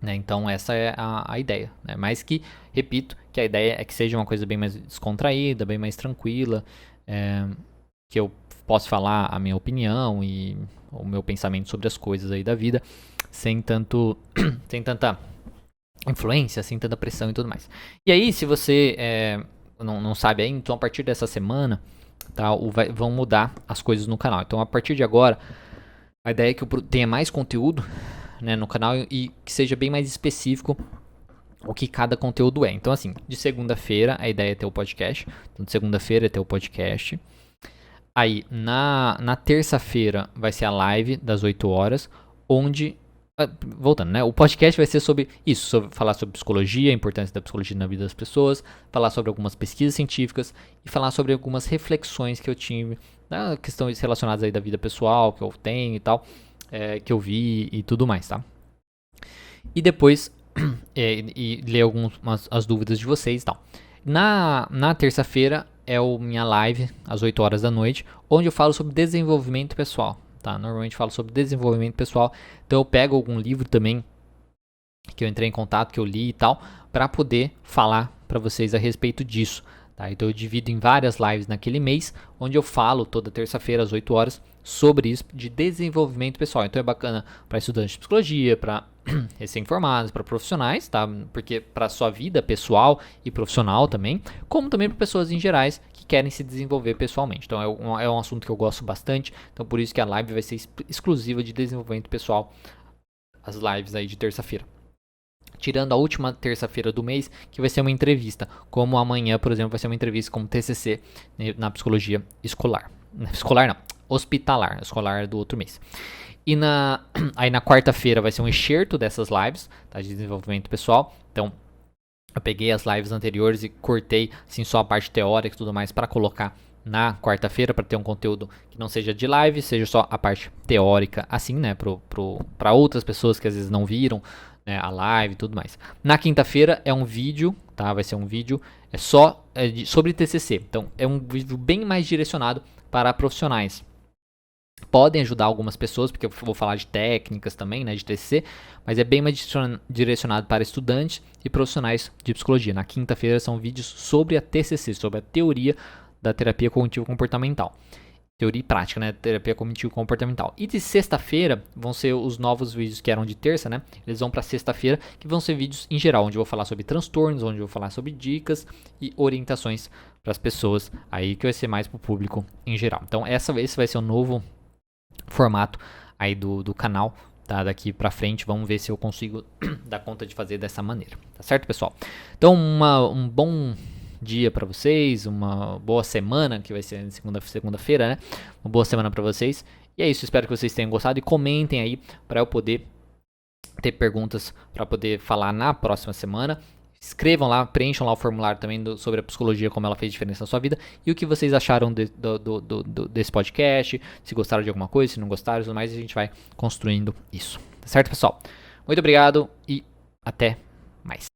Né? Então essa é a ideia. Né? Mas que, repito, que a ideia é que seja uma coisa bem mais descontraída, bem mais tranquila, que eu possa falar a minha opinião e o meu pensamento sobre as coisas aí da vida, sem tanta influência, sem tanta pressão e tudo mais. E aí, se você não sabe ainda, então a partir dessa semana, tá, vão mudar as coisas no canal. Então a partir de agora, a ideia é que eu tenha mais conteúdo, né, no canal e que seja bem mais específico o que cada conteúdo é. Então assim, de segunda-feira a ideia é ter o podcast. Então de segunda-feira é ter o podcast. Aí na terça-feira vai ser a live das 8 horas, onde voltando, né? O podcast vai ser sobre isso, falar sobre psicologia, a importância da psicologia na vida das pessoas, falar sobre algumas pesquisas científicas e falar sobre algumas reflexões que eu tive, né, questões relacionadas aí da vida pessoal que eu tenho e tal, que eu vi e tudo mais, tá? E depois e ler as dúvidas de vocês e tal. Na terça-feira é minha live às 8 horas da noite, onde eu falo sobre desenvolvimento pessoal. Tá? Normalmente falo sobre desenvolvimento pessoal, então eu pego algum livro também que eu entrei em contato, que eu li e tal, para poder falar para vocês a respeito disso. Tá? Então eu divido em várias lives naquele mês, onde eu falo toda terça-feira às 8 horas sobre isso de desenvolvimento pessoal. Então é bacana para estudantes de psicologia, para recém-formados, para profissionais, tá? Porque para sua vida pessoal e profissional também, como também para pessoas em gerais que querem se desenvolver pessoalmente. Então é um assunto que eu gosto bastante, então por isso que a live vai ser exclusiva de desenvolvimento pessoal, as lives aí de terça-feira. Tirando a última terça-feira do mês, que vai ser uma entrevista, como amanhã, por exemplo, vai ser uma entrevista como TCC na psicologia escolar. Escolar não, hospitalar, escolar do outro mês. E aí na quarta-feira vai ser um excerto dessas lives, tá, de desenvolvimento pessoal. Então, eu peguei as lives anteriores e cortei assim, só a parte teórica e tudo mais para colocar na quarta-feira, para ter um conteúdo que não seja de live, seja só a parte teórica, assim, né, para outras pessoas que às vezes não viram, né, a live e tudo mais. Na quinta-feira é um vídeo, tá, vai ser um vídeo sobre TCC. Então, é um vídeo bem mais direcionado para profissionais. Podem ajudar algumas pessoas, porque eu vou falar de técnicas também, né, de TCC, mas é bem mais direcionado para estudantes e profissionais de psicologia. Na quinta-feira são vídeos sobre a TCC, sobre a teoria da terapia cognitivo-comportamental. Teoria e prática, né, terapia cognitivo-comportamental. E de sexta-feira vão ser os novos vídeos que eram de terça, né, eles vão para sexta-feira, que vão ser vídeos em geral, onde eu vou falar sobre transtornos, onde eu vou falar sobre dicas e orientações para as pessoas, aí que vai ser mais para o público em geral. Então esse vai ser o novo formato aí do canal, tá? Daqui pra frente, vamos ver se eu consigo dar conta de fazer dessa maneira, tá certo, pessoal? Então, um bom dia pra vocês, uma boa semana, que vai ser segunda-feira, né? Uma boa semana pra vocês. E é isso, espero que vocês tenham gostado e comentem aí pra eu poder ter perguntas pra poder falar na próxima semana. Escrevam lá, preencham lá o formulário também sobre a psicologia, como ela fez diferença na sua vida e o que vocês acharam desse podcast, se gostaram de alguma coisa, se não gostaram, tudo mais, a gente vai construindo isso. Tá certo, pessoal? Muito obrigado e até mais.